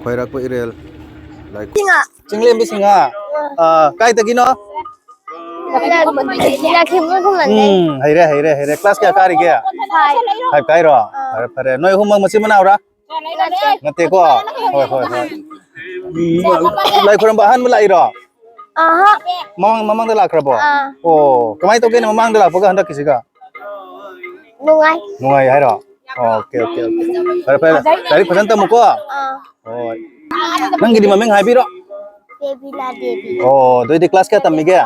Khairak Irel like Singa. Cinglim bisinga. Kai tagino? Haire. Class kya kari kya? Five kai ro. Pare. Noi humang masih mana ora? Ngate ko. Hoi. Lai kurang bahan mulai ro. Aha. Mamang dah lakar bo. Oh, kamai to kene mamang dah lakar hendak kisi ka? Nungai hai ro. Oke. Pare. Dari pesan tamu ko. Oh. Nang gidi mameng hai biro. Baby. Oh, doi di kelas kya tammi kya?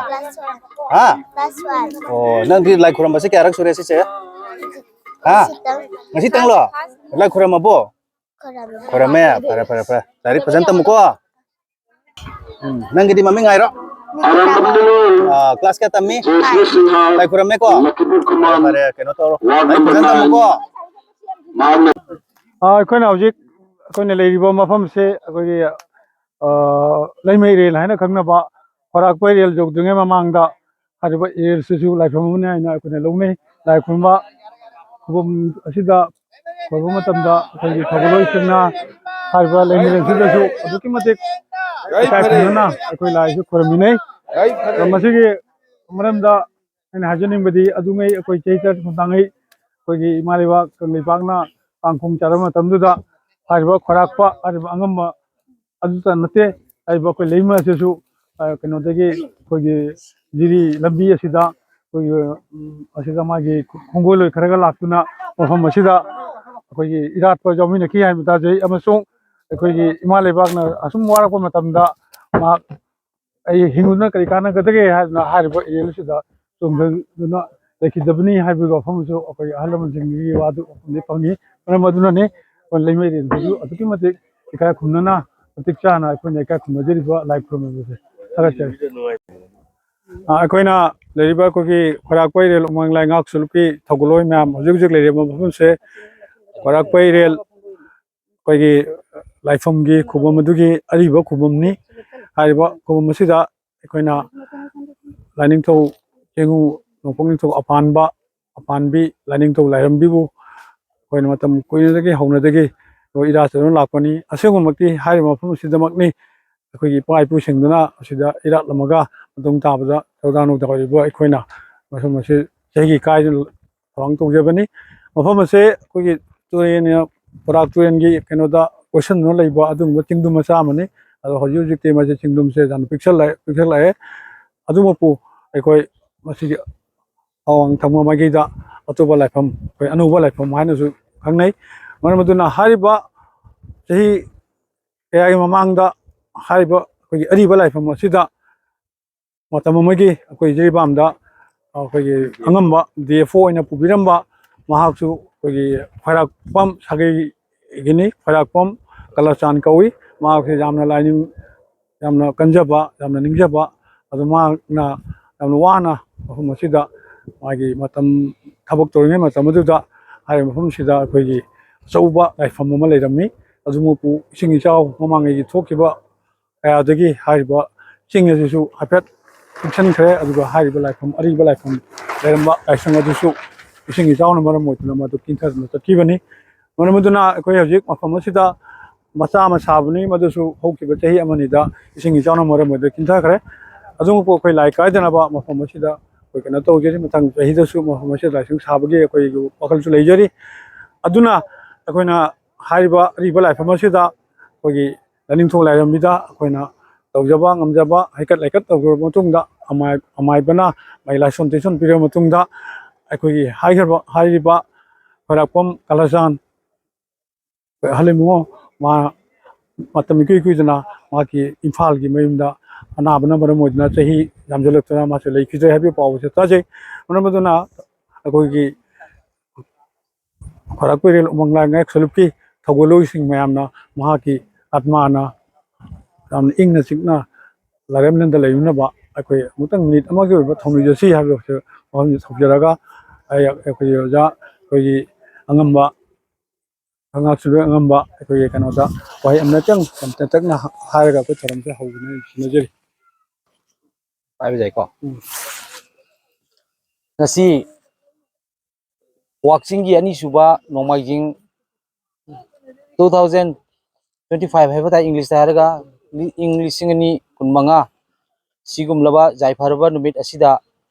Ha? Plus 1. Oh, nang di lai kurang basi kya rak sure si se? Ha? Masih tang lo? Lai kurang mabo? Kurang me? Pare. Dari pesan tamu ko. Nang gidi mameng hai ro. Kelas kya tammi? Lai kurang me ko? Pare, keno to. Lai pesan tamu ko. ꯑꯩꯈꯣꯏꯅ ꯍꯧꯖꯤꯛ ꯑꯩꯈꯣꯏꯅ ꯂꯩꯔꯤꯕ ꯃꯐꯝꯁꯦ ꯑꯩꯈꯣꯏꯒꯤ ꯂꯩꯃꯩ rail ꯍꯥꯏꯅ ꯈꯪꯅꯕ ꯍꯣꯔꯥꯛꯄꯩ rail ꯌꯧꯗ꯭ꯔꯤꯉꯩ ꯃꯃꯥꯡꯗ ꯍꯥꯏꯔꯤꯕ ꯔꯦꯜꯁꯤꯁꯨ ꯂꯥꯏꯐꯝ ꯑꯃꯅꯤ ꯍꯥꯏꯅ ꯑꯩꯈꯣꯏꯅ ꯂꯧꯅꯩ ꯂꯥꯏ ꯈꯨꯔꯨꯝꯕ ꯈꯨꯕꯝ ꯑꯁꯤꯗ ꯈꯣꯏꯕ ꯃꯇꯝꯗ ꯑꯩꯈꯣꯏꯒꯤ ꯊꯧꯒꯜꯂꯣꯏꯁꯤꯡꯅ ꯍꯥꯏꯔꯤꯕ ꯂꯩꯃꯩ ꯔꯦꯜꯁꯤꯗꯁꯨ ꯑꯗꯨꯛꯀꯤ ꯃꯇꯤꯛ ꯏꯀꯥꯏ ꯈꯨꯝꯅꯅ ꯑꯩꯈꯣꯏ ꯂꯥꯏꯁꯤ ꯈꯨꯔꯨꯝꯃꯤꯟꯅꯩ ꯃꯁꯤꯒꯤ ꯃꯔꯝꯗ ꯑꯩꯅ ꯍꯥꯏꯖꯅꯤꯡꯕꯗꯤ ꯑꯗꯨꯉꯩ ꯑꯩꯈꯣꯏ ꯆꯍꯤ ꯈꯨꯟꯇꯥꯡꯉꯩ ꯑꯩꯈꯣꯏꯒꯤ ꯏꯃꯥ ꯂꯩꯕꯥꯛ ꯀꯪꯂꯩꯄꯥꯛꯅ ꯀꯥꯡꯈꯣꯡ ꯆꯥꯔꯕ ꯃꯇꯝꯗꯨꯗ ꯍꯥꯏꯔꯤꯕ ꯈꯣꯏꯔꯥꯛꯄ ꯍꯥꯏꯔꯤꯕ ꯑꯉꯝꯕ ꯑꯗꯨꯇ ꯅꯠꯇꯦ ꯍꯥꯏꯔꯤꯕ ꯑꯩꯈꯣꯏ ꯂꯩꯃ ꯑꯁꯤꯁꯨ ꯀꯩꯅꯣꯗꯒꯤ ꯑꯩꯈꯣꯏꯒꯤ ꯖꯤꯔꯤ ꯂꯝꯕꯤ ꯑꯁꯤꯗ ꯑꯩꯈꯣꯏꯒꯤ ꯑꯁꯤꯗ ꯃꯥꯒꯤ ꯈꯣꯡꯒꯣꯜꯂꯣꯏ ꯈꯔꯒ ꯂꯥꯛꯇꯨꯅ ꯃꯐꯝ ꯑꯁꯤꯗ ꯑꯩꯈꯣꯏꯒꯤ ꯏꯔꯥꯠꯄ ꯌꯥꯎꯃꯤꯟꯅꯈꯤ ꯍꯥꯏꯕ ꯇꯥꯖꯩ ꯑꯃꯁꯨꯡ ꯑꯩꯈꯣꯏꯒꯤ ꯏꯃꯥ ꯂꯩꯕꯥꯛꯅ ꯑꯁꯨꯝ ꯋꯥꯔꯛꯄ ꯃꯇꯝꯗ ꯃꯍꯥꯛ ꯑꯩ ꯍꯤꯡꯗꯨꯅ ꯀꯔꯤ ꯀꯥꯟꯅꯒꯗꯒꯦ ꯍꯥꯏꯗꯨꯅ ꯍꯥꯏꯔꯤꯕ ꯏꯔꯦꯜ ꯑꯁꯤꯗ ꯆꯣꯡꯊꯗꯨꯅ ꯂꯩꯈꯤꯗꯕꯅꯤ ꯍꯥꯏꯕꯒꯤ ꯋꯥꯐꯝꯁꯨ ꯑꯩꯈꯣꯏ ꯑꯍꯜ ꯂꯃꯟꯁꯤꯡꯒꯤ ꯋꯥꯗꯨ ꯐꯪꯉꯤ ꯃꯔꯝ ꯑꯗꯨꯅꯅꯤ ꯑꯩꯈꯣꯏ ꯂꯩꯃꯩ ꯔꯦꯜꯁꯤꯁꯨ ꯑꯗꯨꯛꯀꯤ ꯃꯇꯤꯛ ꯏꯀꯥꯏ ꯈꯨꯝꯅꯅ ꯃꯇꯤꯛ ꯆꯥꯅ ꯑꯩꯈꯣꯏꯅ ꯏꯀꯥꯏ ꯈꯨꯝꯅꯖꯔꯤꯕ ꯂꯥꯏ ꯈꯨꯔꯨꯝꯕꯁꯦ ꯊꯥꯒꯠꯆꯔꯤ ꯑꯩꯈꯣꯏꯅ ꯂꯩꯔꯤꯕ ꯑꯩꯈꯣꯏꯒꯤ ꯈꯣꯏꯔꯥꯛꯄꯩ ꯔꯦꯜ ꯎꯃꯪ ꯂꯥꯏ ꯉꯥꯛ ꯁꯨꯞꯀꯤ ꯊꯧꯒꯜꯂꯣꯏ ꯃꯌꯥꯝ ꯍꯧꯖꯤꯛ ꯂꯩꯔꯤꯕ ꯃꯐꯝꯁꯦ ꯈꯣꯏꯔꯥꯛꯄꯩ ꯔꯦꯜ ꯑꯩꯈꯣꯏꯒꯤ ꯂꯥꯏꯐꯝꯒꯤ ꯈꯨꯕꯝ ꯑꯗꯨꯒꯤ ꯑꯔꯤꯕ ꯈꯨꯕꯝꯅꯤ ꯍꯥꯏꯔꯤꯕ ꯈꯨꯕꯝ ꯑꯁꯤꯗ ꯑꯩꯈꯣꯏꯅ ꯂꯥꯏꯅꯤꯡꯊꯧ ꯆꯦꯡꯉꯨ ꯅꯣꯡꯄꯣꯛ ꯅꯤꯡꯊꯧ ꯑꯄꯥꯟꯕꯤ ꯂꯥꯏꯅꯤꯡꯊꯧ ꯂꯥꯏꯔꯦꯝꯕꯤꯕꯨ ꯑꯩꯈꯣꯏꯅ ꯃꯇꯝ ꯀꯨꯏꯅꯗꯒꯤ ꯍꯧꯅꯗꯒꯤ ꯏꯔꯥꯠ ꯆꯠꯗꯨꯅ ꯂꯥꯛꯄꯅꯤ ꯑꯁꯦꯡꯕꯃꯛꯇꯤ ꯍꯥꯏꯔꯤꯕ ꯃꯐꯝ ꯑꯁꯤꯗꯃꯛꯅꯤ ꯑꯩꯈꯣꯏꯒꯤ ꯏꯄꯥ ꯏꯄꯨꯁꯤꯡꯗꯨꯅ ꯑꯁꯤꯗ ꯏꯔꯥꯠꯂꯝꯃꯒ ꯃꯇꯨꯡ ꯇꯥꯕꯗ ꯊꯧꯗꯥꯡ ꯅꯧꯗꯥꯔꯤꯕ ꯑꯩꯈꯣꯏꯅ ꯃꯐꯝ ꯑꯁꯤ ꯆꯍꯤꯒꯤ ꯀꯥꯏꯗꯅ ꯊꯧꯔꯥꯡ ꯇꯧꯖꯕꯅꯤ ꯃꯐꯝ ꯑꯁꯤ ꯑꯩꯈꯣꯏꯒꯤ ꯇꯨꯔꯦꯟ ꯕꯣꯔꯥꯛ ꯇꯨꯔꯦꯟꯒꯤ ꯀꯩꯅꯣꯗ ꯀꯣꯏꯁꯟꯗꯨꯅ ꯂꯩꯕ ꯑꯗꯨꯒꯨꯝꯕ ꯆꯤꯡꯗꯨꯝ ꯃꯆꯥ ꯑꯃꯅꯤ ꯑꯗꯣ ꯍꯧꯖꯤꯛꯇꯤ ꯃꯁꯤ ꯆꯤꯡꯗꯨꯝꯁꯦ ꯌꯥꯝꯅ ꯄꯤꯛꯁꯜꯂꯛꯑꯦ ꯑꯗꯨꯃꯛꯄꯨ ꯑꯩꯈꯣꯏ ꯃꯁꯤꯒꯤ ꯑꯋꯥꯡ ꯊꯪꯕ ꯃꯥꯏꯀꯩꯗ ꯑꯇꯣꯞꯄ ꯂꯥꯏꯐꯝ ꯑꯩꯈꯣꯏ ꯑꯅꯧꯕ ꯂꯥꯏꯐꯝ ꯍꯥꯏꯅꯁꯨ ꯈꯪꯅꯩ ꯃꯔꯝ ꯑꯗꯨꯅ ꯍꯥꯏꯔꯤꯕ ꯆꯍꯤ ꯀꯌꯥꯒꯤ ꯃꯃꯥꯡꯗ ꯍꯥꯏꯔꯤꯕ ꯑꯩꯈꯣꯏꯒꯤ ꯑꯔꯤꯕ ꯂꯥꯏꯐꯝ ꯑꯁꯤꯗ ꯃꯇꯝ ꯑꯃꯒꯤ ꯑꯩꯈꯣꯏ ꯖꯤꯔꯤꯕꯥꯝꯗ ꯑꯩꯈꯣꯏꯒꯤ ꯑꯉꯝꯕ DFO ꯑꯣꯏꯅ ꯄꯨꯕꯤꯔꯝꯕ ꯃꯍꯥꯛꯁꯨ ꯑꯩꯈꯣꯏꯒꯤ ꯈꯣꯏꯔꯥꯛꯄꯝ ꯁꯥꯒꯩꯒꯤꯅꯤ ꯈꯣꯏꯔꯥꯛꯄꯝ ꯀꯂꯆꯥꯟ ꯀꯧꯏ ꯃꯍꯥꯛꯁꯦ ꯌꯥꯝꯅ ꯂꯥꯏꯅꯤꯡ ꯌꯥꯝꯅ ꯀꯟꯖꯕ ꯌꯥꯝꯅ ꯅꯤꯡꯖꯕ ꯑꯗꯨ ꯃꯍꯥꯛꯅ ꯌꯥꯝꯅ ꯋꯥꯅ ꯃꯐꯝ ꯑꯁꯤꯗ ꯃꯥꯒꯤ ꯃꯇꯝ ꯊꯕꯛ ꯇꯧꯔꯤꯉꯩ ꯃꯇꯝ ꯑꯗꯨꯗ ꯍꯥꯏꯔꯤꯕ ꯃꯐꯝꯁꯤꯗ ꯑꯩꯈꯣꯏꯒꯤ ꯑꯆꯧꯕ ꯂꯥꯏꯐꯝ ꯑꯃ ꯂꯩꯔꯝꯃꯤ ꯑꯗꯨꯃꯛꯄꯨ ꯏꯁꯤꯡ ꯏꯆꯥꯎ ꯃꯃꯥꯡꯉꯩꯒꯤ ꯊꯣꯛꯈꯤꯕ ꯀꯌꯥꯗꯒꯤ ꯍꯥꯏꯔꯤꯕ ꯆꯤꯡ ꯑꯁꯤꯁꯨ ꯍꯥꯏꯐꯦꯠ ꯄꯤꯛꯁꯟꯈ꯭ꯔꯦ ꯑꯗꯨꯒ ꯍꯥꯏꯔꯤꯕ ꯂꯥꯏꯐꯝ ꯑꯔꯤꯕ ꯂꯥꯏꯐꯝ ꯂꯩꯔꯝꯕ ꯂꯥꯏꯁꯪ ꯑꯗꯨꯁꯨ ꯏꯁꯤꯡ ꯏꯆꯥꯎꯅ ꯃꯔꯝ ꯑꯣꯏꯗꯨꯅ ꯃꯗꯨ ꯀꯤꯟꯊꯗꯨꯅ ꯆꯠꯈꯤꯕꯅꯤ ꯃꯔꯝ ꯑꯗꯨꯅ ꯑꯩꯈꯣꯏ ꯍꯧꯖꯤꯛ ꯃꯐꯝ ꯑꯁꯤꯗ ꯃꯆꯥ ꯑꯃ ꯁꯥꯕꯅꯤ ꯃꯗꯨꯁꯨ ꯍꯧꯈꯤꯕ ꯆꯍꯤ ꯑꯃꯅꯤꯗ ꯏꯁꯤꯡ ꯏꯆꯥꯎꯅ ꯃꯔꯝ ꯑꯣꯏꯗꯨꯅ ꯀꯤꯟꯊꯈ꯭ꯔꯦ ꯑꯗꯨꯃꯛꯄꯨ ꯑꯩꯈꯣꯏ ꯂꯥꯏ ꯀꯥꯏꯗꯅꯕ ꯃꯐꯝ ꯑꯁꯤꯗ ꯑꯩꯈꯣꯏ ꯀꯩꯅꯣ ꯇꯧꯖꯔꯤ ꯃꯊꯪ ꯆꯍꯤꯗꯁꯨ ꯃꯐꯝ ꯑꯁꯤꯗ ꯂꯥꯏꯁꯪ ꯁꯥꯕꯒꯤ ꯑꯩꯈꯣꯏꯒꯤ ꯋꯥꯈꯜꯁꯨ ꯂꯩꯖꯔꯤ ꯑꯗꯨꯅ ꯑꯩꯈꯣꯏꯅ ꯍꯥꯏꯔꯤꯕ ꯑꯔꯤꯕ ꯂꯥꯏꯐꯝ ꯑꯁꯤꯗ ꯑꯩꯈꯣꯏꯒꯤ ꯂꯥꯏꯅꯤꯡꯊꯧ ꯂꯥꯏꯔꯦꯝꯕꯤꯗ ꯑꯩꯈꯣꯏꯅ ꯇꯧꯖꯕ ꯉꯝꯖꯕ ꯍꯩꯀꯠ ꯂꯩꯀꯠ ꯇꯧꯈ꯭ꯔꯕ ꯃꯇꯨꯡꯗ ꯑꯃꯥꯏꯕꯅ ꯃꯥꯒꯤ ꯂꯥꯏꯁꯣꯟ ꯇꯤꯟꯁꯣꯟ ꯄꯤꯔꯕ ꯃꯇꯨꯡꯗ ꯑꯩꯈꯣꯏꯒꯤ ꯍꯥꯏꯔꯤꯕ ꯈꯣꯏꯔꯥꯛꯄꯝ ꯀꯂꯆꯥꯟ ꯑꯍꯜ ꯏꯕꯨꯡꯉꯣ ꯃꯥ ꯃꯇꯝ ꯏꯀꯨꯏ ꯀꯨꯏꯗꯅ ꯃꯥꯒꯤ ꯏꯝꯐꯥꯜꯒꯤ ꯃꯌꯨꯝꯗ ꯑꯅꯥꯕꯅ ꯃꯔꯝ ꯑꯣꯏꯗꯨꯅ ꯆꯍꯤ ꯌꯥꯝꯁꯤꯜꯂꯛꯇꯨꯅ ꯃꯥꯁꯦ ꯂꯩꯈꯤꯗ꯭ꯔꯦ ꯍꯥꯏꯕꯒꯤ ꯄꯥꯎꯁꯦ ꯇꯥꯖꯩ ꯃꯔꯝ ꯑꯗꯨꯅ ꯑꯩꯈꯣꯏꯒꯤ ꯈꯣꯏꯔꯥꯛꯄꯩ ꯔꯦꯜ ꯎꯃꯪ ꯂꯥꯏ ꯉꯥꯛ ꯁꯂꯨꯞꯀꯤ ꯊꯧꯒꯜꯂꯣꯏꯁꯤꯡ ꯃꯌꯥꯝꯅ ꯃꯍꯥꯛꯀꯤ ꯑꯠꯃꯥꯅ ꯌꯥꯝꯅ ꯏꯪꯅ ꯆꯤꯛꯅ ꯂꯥꯏꯔꯦꯝꯂꯦꯟꯗ ꯂꯩꯔꯨꯅꯕ ꯑꯩꯈꯣꯏ ꯑꯃꯨꯛꯇꯪ ꯃꯤꯅꯤꯠ ꯑꯃꯒꯤ ꯑꯣꯏꯕ ꯊꯧꯅꯤꯖꯁꯤ ꯍꯥꯏꯕꯁꯦ ꯋꯥꯐꯝꯁꯦ ꯊꯧꯖꯔꯒ ꯑꯩꯈꯣꯏꯒꯤ ꯑꯣꯖꯥ ꯑꯩꯈꯣꯏꯒꯤ ꯑꯉꯝꯕ ꯉꯥꯛꯁꯨꯕ ꯑꯉꯝꯕ ꯑꯩꯈꯣꯏꯒꯤ ꯀꯩꯅꯣꯗ ꯋꯥꯍꯩ ꯑꯃꯇꯪ ꯇꯦꯟꯇꯛꯅ ꯍꯥꯏꯔꯒ ꯑꯩꯈꯣꯏ ꯊꯧꯔꯝꯁꯦ ꯍꯧꯒꯅꯤ ꯁꯤꯟꯅꯖꯔꯤ ꯄꯥꯏꯕ ꯌꯥꯏꯀꯣ ꯉꯁꯤ ꯋꯥꯛꯆꯤꯡꯒꯤ ꯑꯅꯤꯁꯨꯕ ꯅꯣꯡꯃꯥꯏꯖꯤꯡ 2000 25 है बता इंग्लिश हारगा इंग्लिश नि कुनमंगा सिगुमलबा जायफारबा नुमित असिदा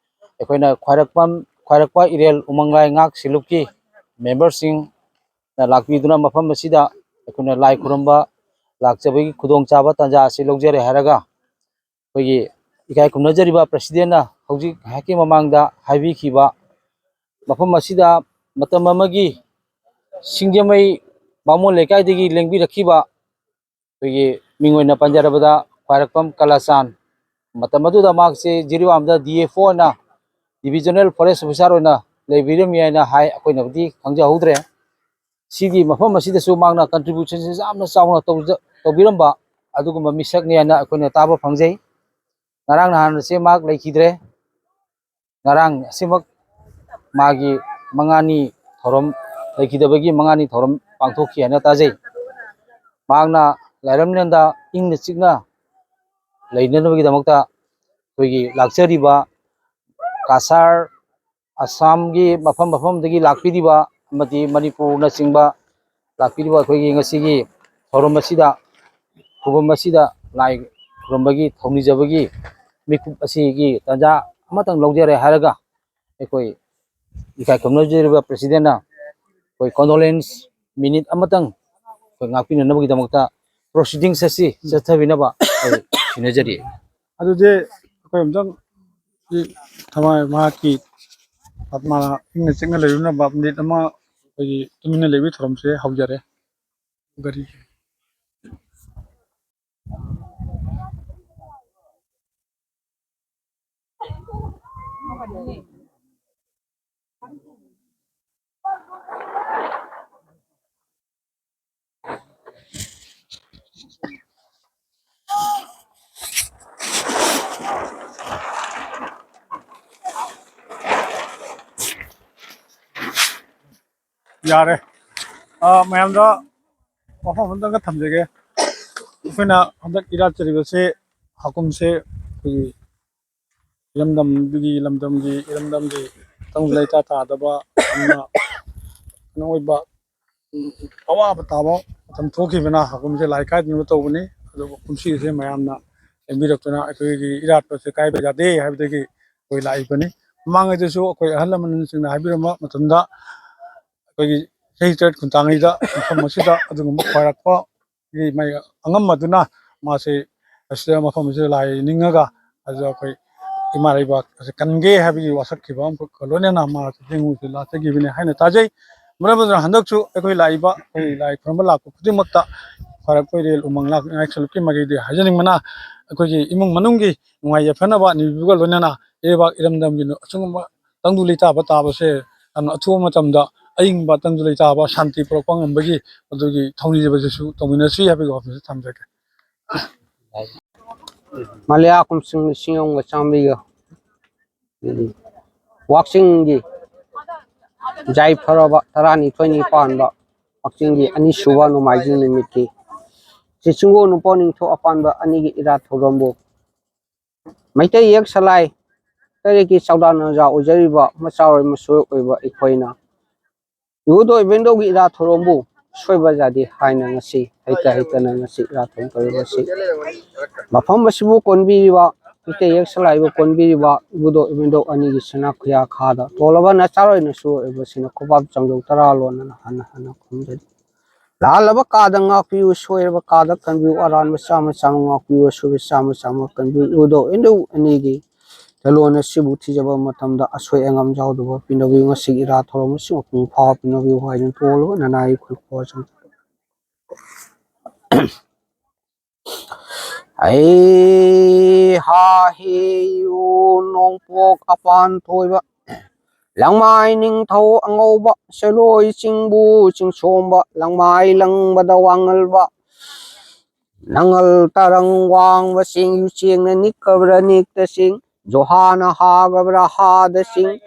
अखोइना ख्वारकपा इरेल उमंगलाय ngak सिलुकी मेंबर सिंग ना लाकपीदुना मफम असिदा अखोइना लाइ खुरंबा लाकचबगी खुदोंग चाबा तंजा असि लौजरे हारगा अखोइगी इकाय खुमनजरिबा प्रेसिडेंट ना हौजी हाकी ममांगदा हाइबिखिबा मफम असिदा मतम अमगी सिंगजमई बामोन लेकाइदगी लेंबी रखिबा अखोइगी मिंगोइना पंजरबदा ख्वारकपम कलासान मतम अदुदा मार्क्से जिरिवामदा DFO ना डिविजनल फॉरेस्ट ऑफिसर होना लेबिरमी आइना हाई अखोइनबदी खंगजाहौद्रे सिगी मफम असिदसु मांगना कंट्रीब्यूशन से जामना चावना तौबिरंबा अदुगुम मिसकनि आइना अखोइना ताबा फंगजै ngarang nahan se mak leikidre ngarang simak magi mangani thorom leikidabagi mangani thorom pangthokhi ana tajai magna lairamnenda ingna chikna leinanabagi damakta koigi lakchariba kasar assam gi mafam dagi lakpiriba amati manipur na chingba lakpiriba koigi ngasigi thorom asida khubam asida lai khurambagi thongni jabagi मिकुप असीगी तंजा अमतंग लौजरे हारगा एकोई इकाय कमनजरिबा president ना कोई कंडोलेंस मिनिट अमतंग कोई ngapiन नबगी दमकता प्रोसीडिंग्स असी चथबिनबा सिनजरी अदुजे कोई हमजंग थमाय माकी आत्मा इंग सिंग लेयुना बापनित अमा कोई तुमिने लेबी थरम से हौजरे गरी यारे मैम दा मफम हमदंग थमजेगे अखोइना हमदक इरात चरिबसे हकुम से कोई इरमदमगी तंगलाइता तादबा अन्ना नोइबा अवाब ताबा तम थोखिबना हकुम से लाइकाय नु तौबनी अदो कुमसी से मयामना एबिरक्तना अखोइगी इरात पसे कायबे जादे हाबिदगी कोई लाइबनी मांगैदसु अखोइ अहलमन सिंगना हाबिरमा मतंदा अखोइगी सेहिस्टेट खुंतांगैदा मफम मसिदा अदुगुम ख्वारकपा गी मै अंगम मदुना मासे असिदा मफम से लाई निंगगा अदो अखोइ इमारैबा कनगे हाबिगी वासखिबा लोनेना मा जेंगु से लाचगिबिने हाइना ताजै मरबदर हंदकसु अखोइ लाइबा अखोइ लाई खुरम लाको खुदिमक्ता ख्वारकपा रेल उमंग लाक नाइक्सलुकी मगैदे हाजनिंगमना अखोइगी इमुंग मनुंगी नुंगाइ यफनबा निबिबुगा लोनेना एबा इरमदमगी असुंगमा तंगदु लेताबा ताबसे अथुवा मतमदा अइंगबा तंगदु लेताबा शांति पुरकपा ngambagi अदुगी थौनिजबजसु तौमिनसि हाबिगो ऑफिस थमजके Malaya kum sing wa chambiga waxing gi jai pharaba tarani 20 ba waxing gi ani suba no maijing limit ki chichungo no poning tho apan ba ani gi ira thorombo maitai yak salai tare ki saudana ja ojariba machawai maso oiba ikhoina yudo evendo gi ira thorombo soiba jadi haina ngasi haita na ngasi ira thom kariba si mafam basibu konbiriba ite yak salaiba konbiriba budo evendo ani gi sana khya khada tolaba na charoi na su ebasina khobab changjau tara lon na hana khumjadi lalaba kada ngakpiu soirba kada kanbiu aran sama ngakpiu subi sama kanbiu udo endo ani gi talona sibu thijaba matamda asoi angam jawduba pinobi ngasi ira thorom si pung pha pinobi hoin tolo nanai khulko jang ai ha he yu nong pok apan thoiba langmai ning thau angauba seloi chingbu chingsomba langmai langba dawangalba nangal tarang wang wa sing yu ching na nikabra nik ta sing johana ha gabra ha da sing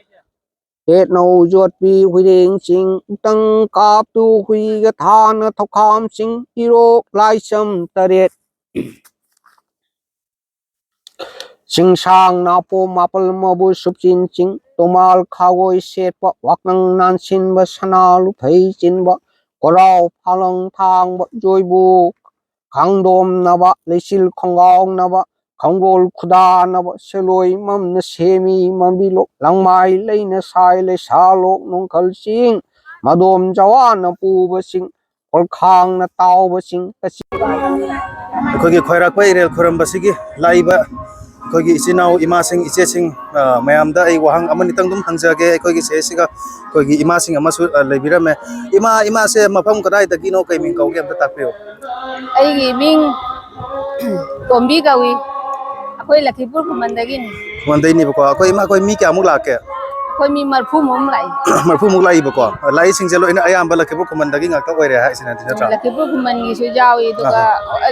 et no jot pi huiding sing tang kap tu hui ga than thokham sing iro lai sam taret sing sang na po mapal mabu subchin ching tomal khawoi set pa wakang nan sin ba sana lu thai chin ba korau phalang thang ba joibu khangdom naba leisil khongong naba khonggol khuda naba seloi mam na semi mambilo langmai leina sai le salok nongkhal sing madom jawan na puba sing kolkhang na tauba sing ꯑꯩꯈꯣꯏꯒꯤ ꯈꯣꯏꯔꯥꯛꯄ ꯏꯔꯦꯜ ꯈꯨꯔꯝꯕꯁꯤꯒꯤ ꯂꯥꯛꯏꯕ ꯑꯩꯈꯣꯏꯒꯤ ꯏꯆꯤꯟ ꯏꯅꯥꯎ ꯏꯃꯥꯁꯤꯡ ꯏꯆꯦꯁꯤꯡ ꯃꯌꯥꯝꯗ ꯑꯩ ꯋꯥꯍꯪ ꯑꯃꯅꯤꯇꯪ ꯑꯗꯨꯝ ꯍꯪꯖꯒꯦ ꯑꯩꯈꯣꯏꯒꯤ ꯁꯤꯗꯩꯁꯤꯒ ꯑꯩꯈꯣꯏꯒꯤ ꯏꯃꯥꯁꯤꯡ ꯑꯃꯁꯨ ꯂꯩꯕꯤꯔꯝꯃꯦ ꯏꯃꯥꯁꯦ ꯃꯐꯝ ꯀꯗꯥꯏꯗꯒꯤꯅꯣ ꯀꯩ ꯃꯤꯡ ꯀꯧꯒꯦ ꯑꯝꯇ ꯇꯥꯛꯄꯤꯌꯨ ꯑꯩꯒꯤ ꯃꯤꯡ ꯇꯣꯝꯕꯤ ꯀꯧꯏ ꯑꯩꯈꯣꯏ ꯂꯛꯈꯤꯄꯨꯔ ꯈꯨꯃꯟꯗꯒꯤꯅꯤ ꯈꯨꯃꯟꯗꯩꯅꯦꯕꯀꯣ ꯑꯩꯈꯣꯏ ꯃꯤ ꯀꯌꯥꯃꯨꯛ ꯂꯥꯛꯀꯦ ꯑꯩꯈꯣꯏ ꯃꯤ 30ꯃꯨꯛ ꯂꯥꯛꯏ 30ꯃꯨꯛ ꯂꯥꯛꯏꯕꯀꯣ ꯂꯥꯛꯏꯁꯤꯡꯁꯦ ꯂꯣꯏꯅ ꯑꯌꯥꯝꯕ ꯂꯛꯈꯤꯄꯨꯔ ꯈꯨꯃꯟꯗꯒꯤ ꯉꯥꯛꯇ ꯑꯣꯏꯔꯦ ꯍꯥꯏꯁꯤꯅꯗꯤ ꯅꯠꯇ꯭ꯔꯥ ꯂꯛꯈꯤꯄꯨꯔ ꯈꯨꯃꯟꯒꯤꯁꯨ ꯌꯥꯎꯏ ꯑꯗꯨꯒ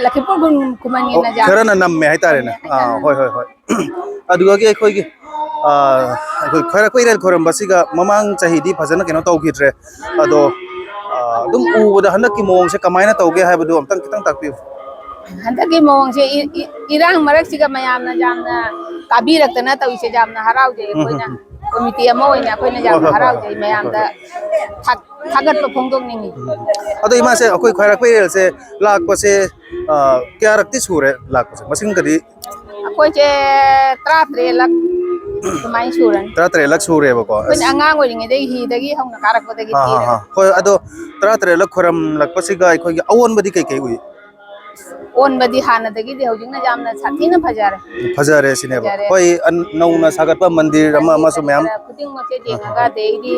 ꯂꯛꯈꯤꯄꯨꯔ ꯈꯨꯃꯟꯒꯤꯅ ꯈꯔꯅ ꯅꯝꯃꯦ ꯍꯥꯏꯇꯥꯔꯦꯅꯦ ꯍꯣꯏ ꯑꯗꯨꯒꯤ ꯑꯩꯈꯣꯏꯒꯤ ꯑꯩꯈꯣꯏ ꯈꯣꯏꯔꯥꯛꯄ ꯏꯔꯦꯜ ꯈꯣꯏꯔꯝꯕꯁꯤꯒ ꯃꯃꯥꯡ ꯆꯍꯤꯗꯤ ꯐꯖꯅ ꯀꯩꯅꯣ ꯇꯧꯈꯤꯗ꯭ꯔꯦ ꯑꯗꯣ ꯑꯗꯨꯝ ꯎꯕꯗ ꯍꯟꯗꯛꯀꯤ ꯃꯑꯣꯡꯁꯦ ꯀꯃꯥꯏꯅ ꯇꯧꯒꯦ ꯍꯥꯏꯕꯗꯨ ꯑꯝꯇꯪ ꯈꯤꯇꯪ ꯇꯥꯛꯄꯤꯌꯨ ꯍꯟꯗꯛꯀꯤ ꯃꯑꯣꯡꯁꯦ ꯏꯔꯥꯡ ꯃꯔꯛꯁꯤꯒ ꯃꯌꯥꯝꯅ ꯌꯥꯝꯅ ꯇꯥꯕꯤꯔꯛꯇꯅ ꯇꯧꯔꯤꯁꯦ ꯌꯥꯝꯅ ꯍꯔꯥꯎꯖꯩ ꯑꯩꯈꯣꯏꯅ ꯀꯣꯃꯤꯇꯤ ꯑꯃ ꯑꯣꯏꯅ ꯑꯩꯈꯣꯏꯅ ꯌꯥꯝꯅ ꯍꯔꯥꯎꯖꯩ ꯃꯌꯥꯝꯗ ꯊꯥꯒꯠꯄ ꯐꯣꯡꯗꯣꯛꯅꯤꯡꯉꯤ ꯑꯗꯣ ꯏꯃꯥꯁꯦ ꯑꯩꯈꯣꯏ ꯈꯣꯏꯔꯥꯛꯄ ꯏꯔꯦꯜꯁꯦ ꯂꯥꯛꯄꯁꯦ ꯀꯌꯥꯔꯛꯇꯤ ꯁꯨꯔꯦ ꯂꯥꯛꯄꯁꯦ ꯃꯁꯤꯡꯒꯗꯤ ꯑꯩꯈꯣꯏꯁꯦ 13ꯂꯛ ꯑꯗꯨꯃꯥꯏꯅ ꯁꯨꯔꯅꯤ 13ꯂꯛ ꯁꯨꯔꯦꯕꯀꯣ ꯑꯩꯈꯣꯏꯅ ꯑꯉꯥꯡ ꯑꯣꯏꯔꯤꯉꯩꯗꯒꯤ ꯍꯤꯗꯒꯤ ꯍꯧꯅ ꯀꯥꯔꯛꯄꯗꯒꯤ ꯊꯤꯔꯒ ꯍꯣꯏ ꯑꯗꯣ 13ꯂꯛ ꯈꯣꯏꯔꯝꯂꯛꯄꯁꯤꯒ ꯑꯩꯈꯣꯏꯒꯤ ꯑꯑꯣꯟꯕꯗꯤ ꯀꯩ ꯎꯏ ꯑꯣꯟꯕꯗꯤ ꯍꯥꯟꯅꯗꯒꯤꯗꯤ ꯍꯧꯖꯤꯛꯅ ꯌꯥꯝꯅ ꯁꯥꯊꯤꯅ ꯐꯖꯔꯦ ꯁꯤꯅꯦꯕ ꯍꯣꯏ ꯅꯧꯅ ꯁꯥꯒꯠꯄ ꯃꯟꯗꯤꯔ ꯑꯃꯁꯨ ꯃꯌꯥꯝ ꯈꯨꯗꯤꯡꯃꯛꯁꯦ ꯌꯦꯡꯉꯒ ꯑꯗꯩꯗꯤ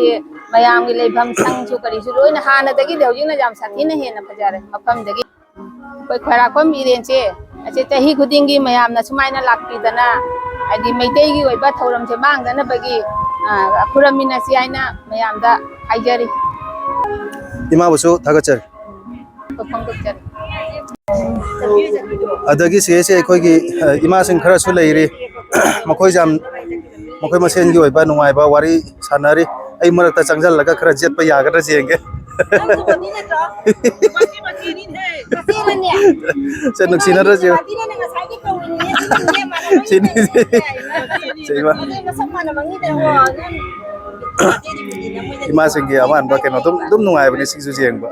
ꯃꯌꯥꯝꯒꯤ ꯂꯩꯐꯝ ꯁꯪꯁꯨ ꯀꯔꯤꯁꯨ ꯂꯣꯏꯅ ꯍꯥꯟꯅꯗꯒꯤꯗꯤ ꯍꯧꯖꯤꯛꯅ ꯌꯥꯝ ꯁꯥꯊꯤꯅ ꯍꯦꯟꯅ ꯐꯖꯔꯦ ꯃꯐꯝꯗꯒꯤ ꯑꯩꯈꯣꯏ ꯈꯣꯏꯔꯥꯛꯄꯝ ꯏꯔꯦꯟꯁꯦ ꯑꯁꯤ ꯆꯍꯤ ꯈꯨꯗꯤꯡꯒꯤ ꯃꯌꯥꯝꯅ ꯁꯨꯃꯥꯏꯅ ꯂꯥꯛꯄꯤꯗꯅ ꯍꯥꯏꯗꯤ ꯃꯩꯇꯩꯒꯤ ꯑꯣꯏꯕ ꯊꯧꯔꯝꯁꯦ ꯃꯥꯡꯗꯅꯕꯒꯤ ꯈꯨꯔꯝꯃꯤꯟꯅꯁꯤ ꯍꯥꯏꯅ ꯃꯌꯥꯝꯗ ꯍꯥꯏꯖꯔꯤ ꯏꯃꯥꯕꯨꯁꯨ ꯊꯥꯒꯠꯆꯔꯤ ꯐꯣꯡꯗꯣꯛꯆꯔꯤ ꯑꯗꯒꯤ ꯁꯤꯁꯦ ꯑꯩꯈꯣꯏꯒꯤ ꯏꯃꯥꯁꯤꯡ ꯈꯔꯁꯨ ꯂꯩꯔꯤ ꯃꯈꯣꯏ ꯃꯁꯦꯟꯒꯤ ꯑꯣꯏꯕ ꯅꯨꯡꯉꯥꯏꯕ ꯋꯥꯔꯤ ꯁꯥꯟꯅꯔꯤ ꯑꯩ ꯃꯔꯛꯇ ꯆꯪꯁꯤꯜꯂꯒ ꯈꯔ ꯖꯦꯠꯄ ꯌꯥꯒꯗ꯭ꯔꯥ ꯌꯦꯡꯒꯦ ꯁꯦ ꯅꯨꯡꯁꯤꯅꯔꯁꯤ 이마생기 아마 안 밖에 너도 농아이브니 식수지 행바.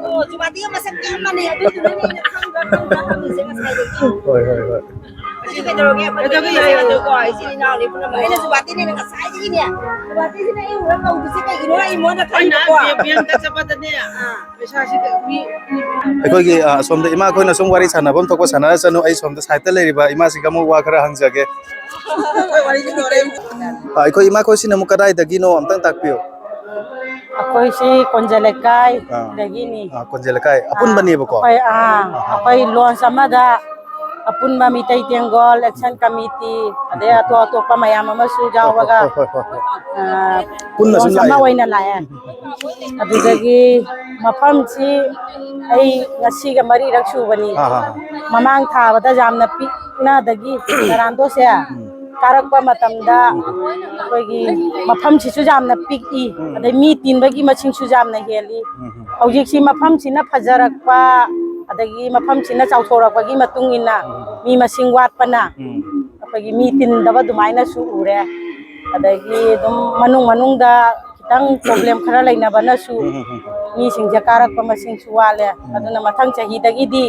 ꯑꯩꯈꯣꯏꯒꯤ ꯁꯣꯝꯗ ꯏꯃꯥ ꯈꯣꯏꯅ ꯁꯨꯝ ꯋꯥꯔꯤ ꯁꯥꯟꯅꯐꯝ ꯊꯣꯛꯄ ꯁꯥꯟꯅꯔꯁꯅꯨ ꯑꯩ ꯁꯣꯝꯗ ꯁꯥꯏꯠꯇ ꯂꯩꯔꯤꯕ ꯏꯃꯥꯁꯤꯒ ꯑꯃꯨꯛ ꯋꯥ ꯈꯔ ꯍꯪꯖꯒꯦ ꯑꯩꯈꯣꯏ ꯏꯃꯥ ꯈꯣꯏꯁꯤꯅ ꯑꯃꯨꯛ ꯀꯗꯥꯏꯗꯒꯤꯅꯣ ꯑꯝꯇꯪ ꯇꯥꯛꯄꯤꯌꯨ ꯑꯩꯈꯣꯏꯁꯤ ꯀꯣꯟꯖꯦꯜ ꯂꯩꯀꯥꯏꯗꯒꯤꯅꯤ ꯀꯣꯟꯖꯦꯜ ꯂꯩꯀꯥꯏ ꯑꯄꯨꯟꯕꯅꯦꯕꯀꯣ ꯑꯩꯈꯣꯏ ꯂꯣꯟꯁ ꯑꯃꯗ ꯑꯄꯨꯟꯕ ꯃꯤꯇꯩ ꯇꯦꯡꯒꯣꯜ ꯑꯦꯛꯁꯟ ꯀꯃꯤꯇꯤ ꯑꯗꯩ ꯑꯇꯣꯞ ꯑꯇꯣꯞꯄ ꯃꯌꯥꯝ ꯑꯃꯁꯨ ꯌꯥꯎꯔꯒ ꯂꯣꯟꯁ ꯑꯃ ꯑꯣꯏꯅ ꯂꯥꯛꯑꯦ ꯑꯗꯨꯗꯒꯤ ꯃꯐꯝꯁꯤ ꯑꯩ ꯉꯁꯤꯒ 4ꯔꯛ ꯁꯨꯕꯅꯤ ꯃꯃꯥꯡ ꯊꯥꯕꯗ ꯌꯥꯝꯅ ꯄꯤꯛꯅꯗꯒꯤ ꯅꯔꯥꯟꯗꯣꯁꯦ ꯀꯥꯔꯛꯄ ꯃꯇꯝꯗ ꯑꯩꯈꯣꯏꯒꯤ ꯃꯐꯝꯁꯤꯁꯨ ꯌꯥꯝꯅ ꯄꯤꯛꯏ ꯑꯗꯩ ꯃꯤ ꯇꯤꯟꯕꯒꯤ ꯃꯁꯤꯡꯁꯨ ꯌꯥꯝꯅ ꯍꯦꯜꯂꯤ ꯍꯧꯖꯤꯛꯁꯤ ꯃꯐꯝꯁꯤꯅ ꯐꯖꯔꯛꯄ ꯑꯗꯒꯤ ꯃꯐꯝꯁꯤꯅ ꯆꯥꯎꯊꯣꯔꯛꯄꯒꯤ ꯃꯇꯨꯡ ꯏꯟꯅ ꯃꯤ ꯃꯁꯤꯡ ꯋꯥꯠꯄꯅ ꯑꯩꯈꯣꯏꯒꯤ ꯃꯤ ꯇꯤꯟꯗꯕ ꯑꯗꯨꯃꯥꯏꯅꯁꯨ ꯎꯔꯦ ꯑꯗꯒꯤ ꯑꯗꯨꯝ ꯃꯅꯨꯡꯗ ꯈꯤꯇꯪ ꯄ꯭ꯔꯣꯕ꯭ꯂꯦꯝ ꯈꯔ ꯂꯩꯅꯕꯅꯁꯨ ꯃꯤꯁꯤꯡꯁꯦ ꯀꯥꯔꯛꯄ ꯃꯁꯤꯡꯁꯨ ꯋꯥꯠꯂꯦ ꯑꯗꯨꯅ ꯃꯊꯪ ꯆꯍꯤꯗꯒꯤꯗꯤ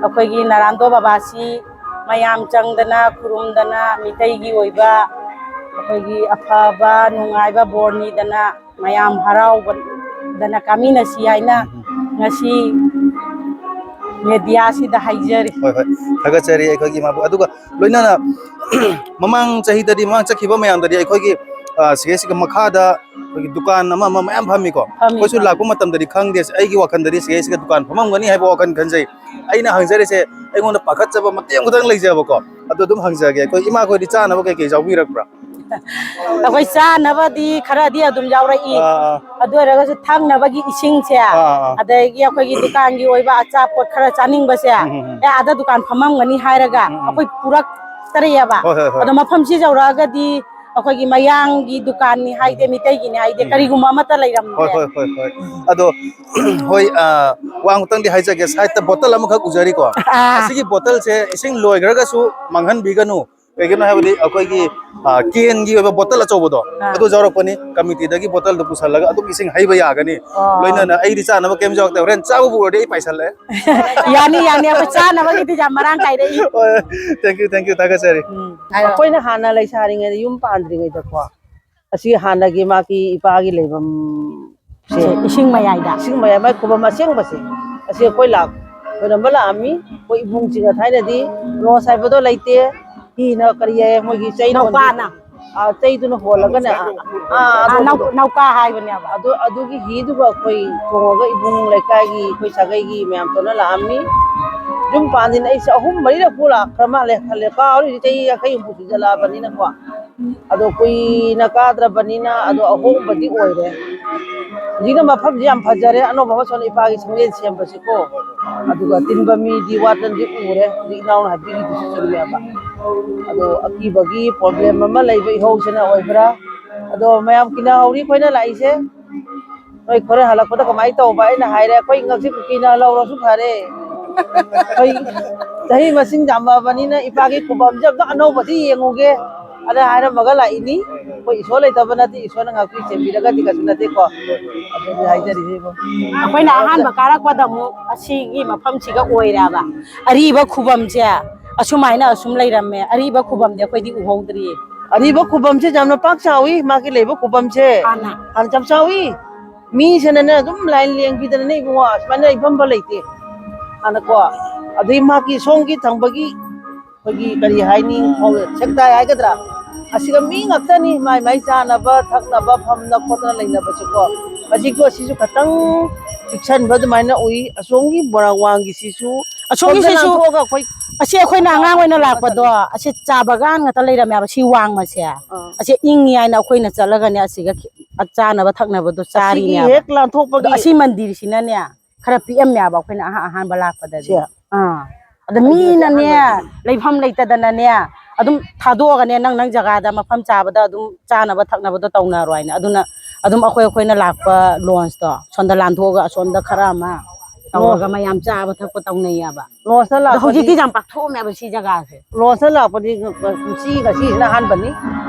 ꯑꯩꯈꯣꯏꯒꯤ ꯅꯔꯥꯟꯗꯣ ꯕꯕꯥꯁꯤ ꯃꯌꯥꯝ ꯆꯪꯗꯅ ꯈꯨꯔꯨꯝꯗꯅ ꯃꯤꯇꯩꯒꯤ ꯑꯣꯏꯕ ꯑꯩꯈꯣꯏꯒꯤ ꯑꯐꯕ ꯅꯨꯡꯉꯥꯏꯕ ꯕꯣꯔ ꯅꯤꯗꯅ ꯃꯌꯥꯝ ꯍꯔꯥꯎꯕꯗꯅ ꯀꯥꯃꯤꯟꯅꯁꯤ ꯍꯥꯏꯅ ꯉꯁꯤ ꯃꯦꯗꯤꯌꯥꯁꯤꯗ ꯍꯥꯏꯖꯔꯤ ꯍꯣꯏ ꯊꯥꯒꯠꯆꯔꯤ ꯑꯩꯈꯣꯏꯒꯤ ꯏꯃꯥꯕꯨ ꯑꯗꯨꯒ ꯂꯣꯏꯅꯅ ꯃꯃꯥꯡ ꯆꯍꯤꯗꯗꯤ ꯃꯃꯥꯡ ꯆꯠꯈꯤꯕ ꯃꯌꯥꯝꯗꯗꯤ ꯑꯩꯈꯣꯏꯒꯤ ꯁꯤꯒꯩꯁꯤꯒ ꯃꯈꯥꯗ ꯑꯩꯈꯣꯏꯒꯤ ꯗꯨꯀꯥꯟ ꯑꯃ ꯃꯌꯥꯝ ꯐꯝꯃꯤꯀꯣ ꯑꯩꯈꯣꯏꯁꯨ ꯂꯥꯛꯄ ꯃꯇꯝꯗꯗꯤ ꯈꯪꯗꯦ ꯑꯩꯒꯤ ꯋꯥꯈꯜꯗꯗꯤ ꯁꯤꯒꯩꯁꯤꯒ ꯗꯨꯀꯥꯟ ꯐꯝꯃꯝꯒꯅꯤ ꯍꯥꯏꯕ ꯋꯥꯈꯜ ꯈꯟꯖꯩ ꯑꯩꯅ ꯍꯪꯖꯔꯤꯁꯦ ꯑꯩꯉꯣꯟꯗ ꯄꯥꯈꯠꯆꯕ ꯃꯇꯦꯡ ꯈꯛꯇꯪ ꯂꯩꯖꯕꯀꯣ ꯑꯗꯨ ꯑꯗꯨꯝ ꯍꯪꯖꯒꯦ ꯑꯩꯈꯣꯏ ꯏꯃꯥ ꯈꯣꯏꯗꯤ ꯆꯥꯅꯕ ꯀꯩ ꯌꯥꯎꯕꯤꯔꯛꯄ꯭ꯔꯥ ꯑꯩꯈꯣꯏ ꯆꯥꯅꯕꯗꯤ ꯈꯔꯗꯤ ꯑꯗꯨꯝ ꯌꯥꯎꯔꯛꯏ ꯑꯗꯨ ꯑꯣꯏꯔꯒꯁꯨ ꯊꯛꯅꯕꯒꯤ ꯏꯁꯤꯡꯁꯦ ꯑꯗꯒꯤ ꯑꯩꯈꯣꯏꯒꯤ ꯗꯨꯀꯥꯟꯒꯤ ꯑꯣꯏꯕ ꯑꯆꯥꯄꯣꯠ ꯈꯔ ꯆꯥꯅꯤꯡꯕꯁꯦ ꯑꯥꯗ ꯗꯨꯀꯥꯟ ꯐꯝꯃꯝꯒꯅꯤ ꯍꯥꯏꯔꯒ ꯑꯩꯈꯣꯏ ꯄꯨꯔꯛꯇꯔꯦꯕ ꯑꯗꯣ ꯃꯐꯝꯁꯤ ꯌꯧꯔꯛꯑꯒꯗꯤ ꯑꯩꯈꯣꯏꯒꯤ ꯃꯌꯥꯡꯒꯤ ꯗꯨꯀꯥꯟꯅꯤ ꯍꯥꯏꯗꯦ ꯃꯤꯇꯩꯒꯤꯅꯤ ꯍꯥꯏꯗꯦ ꯀꯔꯤꯒꯨꯝꯕ ꯑꯃꯠꯇ ꯂꯩꯔꯝꯗ꯭ꯔꯦ ꯑꯗꯣ ꯍꯣꯏ ꯋꯥ ꯑꯃꯇꯪꯗꯤ ꯍꯥꯏꯖꯒꯦ ꯁꯥꯏꯠꯇ ꯕꯣꯇꯜ ꯑꯃꯈꯛ ꯎꯖꯔꯤꯀꯣ ꯑꯁꯤꯒꯤ ꯕꯣꯇꯜꯁꯦ ꯏꯁꯤꯡ ꯂꯣꯏꯈ꯭ꯔꯒꯁꯨ ꯃꯥꯡꯍꯟꯕꯤꯒꯅꯨ ꯀꯩꯒꯤꯅꯣ ꯍꯥꯏꯕꯗꯤ ꯑꯩꯈꯣꯏꯒꯤ ꯀꯦꯟꯒꯤ ꯑꯣꯏꯕ ꯕꯣꯇꯜ ꯑꯆꯧꯕꯗꯣ ꯑꯗꯨ ꯌꯥꯎꯔꯛꯄꯅꯤ ꯀꯝꯃꯤꯇꯤꯗꯒꯤ ꯕꯣꯇꯜꯗꯣ ꯄꯨꯁꯜꯂꯒ ꯑꯗꯨꯝ ꯏꯁꯤꯡ ꯍꯩꯕ ꯌꯥꯒꯅꯤ ꯂꯣꯏꯅꯅ ꯑꯩꯗꯤ ꯆꯥꯅꯕ ꯀꯩꯝ ꯌꯥꯎꯔꯛꯇꯦ ꯍꯣꯔꯦꯟ ꯆꯥꯕꯕꯨ ꯑꯣꯏꯔꯗꯤ ꯑꯩ ꯄꯥꯏꯁꯜꯂꯦ ꯌꯥꯅꯤ ꯌꯥꯅꯤ ꯑꯩꯈꯣꯏ ꯆꯥꯅꯕꯒꯤꯗꯤ ꯌꯥꯝ ꯃꯔꯥꯡ ꯀꯥꯏꯔꯛꯏ ꯊꯦꯡꯛ ꯌꯨ ꯊꯥꯒꯠꯆꯔꯤ ꯑꯩꯈꯣꯏꯅ ꯍꯥꯟꯅ ꯂꯩꯁꯥꯔꯤꯉꯩꯗ ꯌꯨꯝ ꯄꯥꯟꯗ꯭ꯔꯤꯉꯩꯗꯀꯣ ꯑꯁꯤ ꯍꯥꯟꯅꯒꯤ ꯃꯥꯒꯤ ꯏꯄꯥꯒꯤ ꯂꯩꯐꯝ ꯏꯁꯤꯡ ꯃꯌꯥꯏꯗ ꯏꯁꯤꯡ ꯃꯌꯥꯏ ꯃꯥꯏ ꯈꯨꯕꯝ ꯑꯁꯦꯡꯕꯁꯦ ꯑꯁꯤ ꯑꯩꯈꯣꯏ ꯈꯣꯏꯔꯝꯕ ꯂꯥꯛꯑꯝꯃꯤ ꯑꯩꯈꯣꯏ ꯏꯕꯨꯡꯁꯤꯡꯅ ꯊꯥꯏꯅꯗꯤ ꯂꯣꯁ ꯍꯥꯏꯕꯗꯣ ꯂꯩꯇꯦ ꯍꯤꯅ ꯀꯔꯤ ꯍꯥꯏ ꯃꯣꯏꯒꯤ ꯆꯩꯅ ꯆꯩꯗꯨꯅ ꯍꯣꯜꯂꯒꯅꯦ ꯅꯧꯀꯥ ꯍꯥꯏꯕꯅꯦꯕ ꯑꯗꯨꯒꯤ ꯍꯤꯗꯨꯒ ꯑꯩꯈꯣꯏ ꯇꯣꯡꯉꯒ ꯏꯕꯨꯡ ꯂꯩꯀꯥꯏꯒꯤ ꯑꯩꯈꯣꯏ ꯁꯥꯒꯩꯒꯤ ꯃꯌꯥꯝ ꯇꯧꯅ ꯂꯥꯛꯑꯝꯃꯤ ꯌꯨꯝ ꯄꯥꯟꯗꯤꯅ ꯑꯩꯁꯦ 3-4ꯔꯛꯄꯨ ꯂꯥꯛꯈ꯭ꯔ ꯃꯥꯜꯂꯦ ꯈꯜꯂꯦ ꯀꯥꯎꯔꯤꯁꯤ ꯆꯍꯤ 50 ꯁꯨꯖꯜꯂꯛꯑꯕꯅꯤꯅꯀꯣ ꯑꯗꯣ ꯀꯨꯏꯅ ꯀꯥꯗ꯭ꯔꯕꯅꯤꯅ ꯑꯗꯣ ꯑꯍꯣꯡꯕꯗꯤ ꯑꯣꯏꯔꯦ ꯍꯧꯖꯤꯛꯅ ꯃꯐꯝꯁꯤ ꯌꯥꯝ ꯐꯖꯔꯦ ꯑꯅꯧꯕ ꯑꯃ ꯁꯣꯟꯅ ꯏꯄꯥꯒꯤ ꯁꯪꯂꯦꯟ ꯁꯦꯝꯕꯁꯤꯀꯣ ꯑꯗꯨꯒ ꯇꯤꯟꯕ ꯃꯤꯗꯤ ꯋꯥꯠꯇꯅꯗꯤ ꯎꯔꯦ ꯍꯧꯖꯤꯛ ꯏꯅꯥꯎꯅ ꯍꯥꯏꯕꯤꯈꯤꯕꯗꯨꯁꯨ ꯆꯨꯝꯃꯦꯕ ꯑꯗꯣ ꯑꯀꯤꯕꯒꯤ ꯄ꯭ꯔꯣꯕ꯭ꯂꯦꯝ ꯑꯃ ꯂꯩꯕ ꯏꯍꯧꯁꯤꯅ ꯑꯣꯏꯕ꯭ꯔꯥ ꯑꯗꯣ ꯃꯌꯥꯝ ꯀꯤꯅꯍꯧꯔꯤ ꯑꯩꯈꯣꯏꯅ ꯂꯥꯛꯏꯁꯦ ꯅꯣꯏ ꯈꯣꯔꯦꯟ ꯍꯜꯂꯛꯄꯗ ꯀꯃꯥꯏꯅ ꯇꯧꯕ ꯑꯩꯅ ꯍꯥꯏꯔꯦ ꯑꯩꯈꯣꯏ ꯉꯛꯁꯤ ꯀꯤꯅ ꯂꯧꯔꯁꯨ ꯐꯔꯦ ꯑꯩꯈꯣꯏ ꯆꯍꯤ ꯃꯁꯤꯡ ꯌꯥꯝꯃꯕꯅꯤꯅ ꯏꯄꯥꯒꯤ ꯈꯨꯕꯝꯁꯦ ꯑꯝꯇ ꯑꯅꯧꯕꯗꯤ ꯌꯦꯡꯉꯨꯒꯦ ꯑꯗ ꯍꯥꯏꯔꯝꯃꯒ ꯂꯥꯛꯏꯅꯤ ꯑꯩꯈꯣꯏ ꯏꯁꯣꯔ ꯂꯩꯇꯕ ꯅꯠꯇꯦ ꯏꯁꯣꯔꯅ ꯉꯥꯛꯄꯤ ꯆꯦꯟꯕꯤꯔꯒꯗꯤ ꯀꯩꯁꯨ ꯅꯠꯇꯦꯀꯣ ꯑꯗꯨꯗꯤ ꯍꯥꯏꯖꯔꯤꯁꯤꯕꯣ ꯑꯩꯈꯣꯏꯅ ꯑꯍꯥꯟꯕ ꯀꯥꯔꯛꯄꯗ ꯑꯃꯨꯛ ꯑꯁꯤꯒꯤ ꯃꯐꯝꯁꯤꯒ ꯑꯣꯏꯔꯕ ꯑꯔꯤꯕ ꯈꯨꯕꯝꯁꯦ ꯑꯁꯨꯃꯥꯏꯅ ꯑꯁꯨꯝ ꯂꯩꯔꯝꯃꯦ ꯑꯔꯤꯕ ꯈꯨꯕꯝꯗꯤ ꯑꯩꯈꯣꯏꯗꯤ ꯎꯍꯧꯗ꯭ꯔꯤꯌꯦ ꯑꯔꯤꯕ ꯈꯨꯕꯝꯁꯦ ꯌꯥꯝꯅ ꯄꯥꯛ ꯆꯥꯎꯏ ꯃꯥꯒꯤ ꯂꯩꯕ ꯈꯨꯕꯝꯁꯦ ꯍꯥꯟꯅ ꯌꯥꯝ ꯆꯥꯎꯏ ꯃꯤꯁꯤꯅꯅꯦ ꯑꯗꯨꯝ ꯂꯥꯏꯟ ꯂꯦꯡꯕꯤꯗꯅꯅꯦ ꯏꯕꯨꯡꯉꯣ ꯁꯨꯃꯥꯏꯅ ꯏꯐꯝꯕ ꯂꯩꯇꯦ ꯍꯥꯟꯅꯀꯣ ꯑꯗꯩ ꯃꯥꯒꯤ ꯁꯣꯝꯒꯤ ꯊꯪꯕꯒꯤ ꯑꯩꯈꯣꯏꯒꯤ ꯀꯔꯤ ꯍꯥꯏꯅꯤ ꯁꯦꯛꯇꯥꯏ ꯍꯥꯏꯒꯗ꯭ꯔꯥ ꯑꯁꯤꯒ ꯃꯤ ꯉꯥꯛꯇꯅꯤ ꯃꯥꯏ ꯃꯥꯏ ꯆꯥꯅꯕ ꯊꯛꯅꯕ ꯐꯝꯅ ꯈꯣꯠꯇꯅ ꯂꯩꯅꯕꯁꯤꯀꯣ ꯍꯧꯖꯤꯛꯀꯣ ꯑꯁꯤꯁꯨ ꯈꯇꯪ ꯄꯤꯛꯁꯟꯕ ꯑꯗꯨꯃꯥꯏꯅ ꯎꯏ ꯑꯁꯣꯝꯒꯤ ꯕꯣꯔꯥꯡ ꯋꯥꯡꯒꯤꯁꯤꯁꯨ ꯑꯁꯣꯝꯒꯤꯁꯤꯁꯨ ꯑꯩꯈꯣꯏ ꯑꯁꯤ ꯑꯩꯈꯣꯏꯅ ꯑꯉꯥꯡ ꯑꯣꯏꯅ ꯂꯥꯛꯄꯗꯣ ꯑꯁꯤ ꯆꯥ ꯕꯒꯥꯟ ꯉꯥꯛꯇ ꯂꯩꯔꯝꯃꯦꯕ ꯁꯤ ꯋꯥꯡꯃꯁꯦ ꯑꯁꯤ ꯏꯪꯉꯤ ꯍꯥꯏꯅ ꯑꯩꯈꯣꯏꯅ ꯆꯠꯂꯒꯅꯦ ꯑꯁꯤꯒ ꯆꯥꯅꯕ ꯊꯛꯅꯕꯗꯣ ꯑꯁꯤꯒꯤ ꯆꯥꯔꯤꯅꯦꯕ ꯍꯦꯛ ꯂꯥꯟꯊꯣꯛꯄꯒꯤ ꯑꯁꯤ ꯃꯟꯗꯤꯔꯁꯤꯅꯅꯦ ꯈꯔ ꯄꯤꯛꯑꯝꯃꯦꯕ ꯑꯩꯈꯣꯏꯅ ꯑꯍꯥꯟꯕ ꯂꯥꯛꯄꯗꯗꯤ ꯑꯗ ꯃꯤꯅꯅꯦ ꯂꯩꯐꯝ ꯂꯩꯇꯗꯅꯅꯦ ꯑꯗꯨꯝ ꯊꯥꯗꯣꯛꯑꯒꯅꯦ ꯅꯪ ꯖꯒꯥꯗ ꯃꯐꯝ ꯆꯥꯕꯗ ꯑꯗꯨꯝ ꯆꯥꯅꯕ ꯊꯛꯅꯕꯗꯣ ꯇꯧꯅꯔꯣ ꯍꯥꯏꯅ ꯑꯗꯨꯅ ꯑꯗꯨꯝ ꯑꯩꯈꯣꯏꯅ ꯂꯥꯛꯄ ꯂꯣꯟꯁꯇꯣ ꯁꯣꯝꯗ ꯂꯥꯟꯊꯣꯛꯑꯒ ꯑꯁꯣꯝꯗ ꯈꯔ ꯑꯃ ꯇꯧꯔꯒ ꯃꯌꯥꯝ ꯆꯥꯕ ꯊꯛꯄ ꯇꯧꯅꯩꯌꯦꯕ ꯑꯗꯣ ꯍꯧꯖꯤꯛꯇꯤ ꯌꯥꯝ ꯄꯥꯛꯊꯣꯛꯑꯝꯃꯦꯕ ꯁꯤ ꯖꯒꯥꯁꯦ ꯂꯣꯟꯁꯇ ꯂꯥꯛꯄꯗꯤ ꯉꯁꯤꯁꯤꯅ ꯑꯍꯥꯟꯕꯅꯤ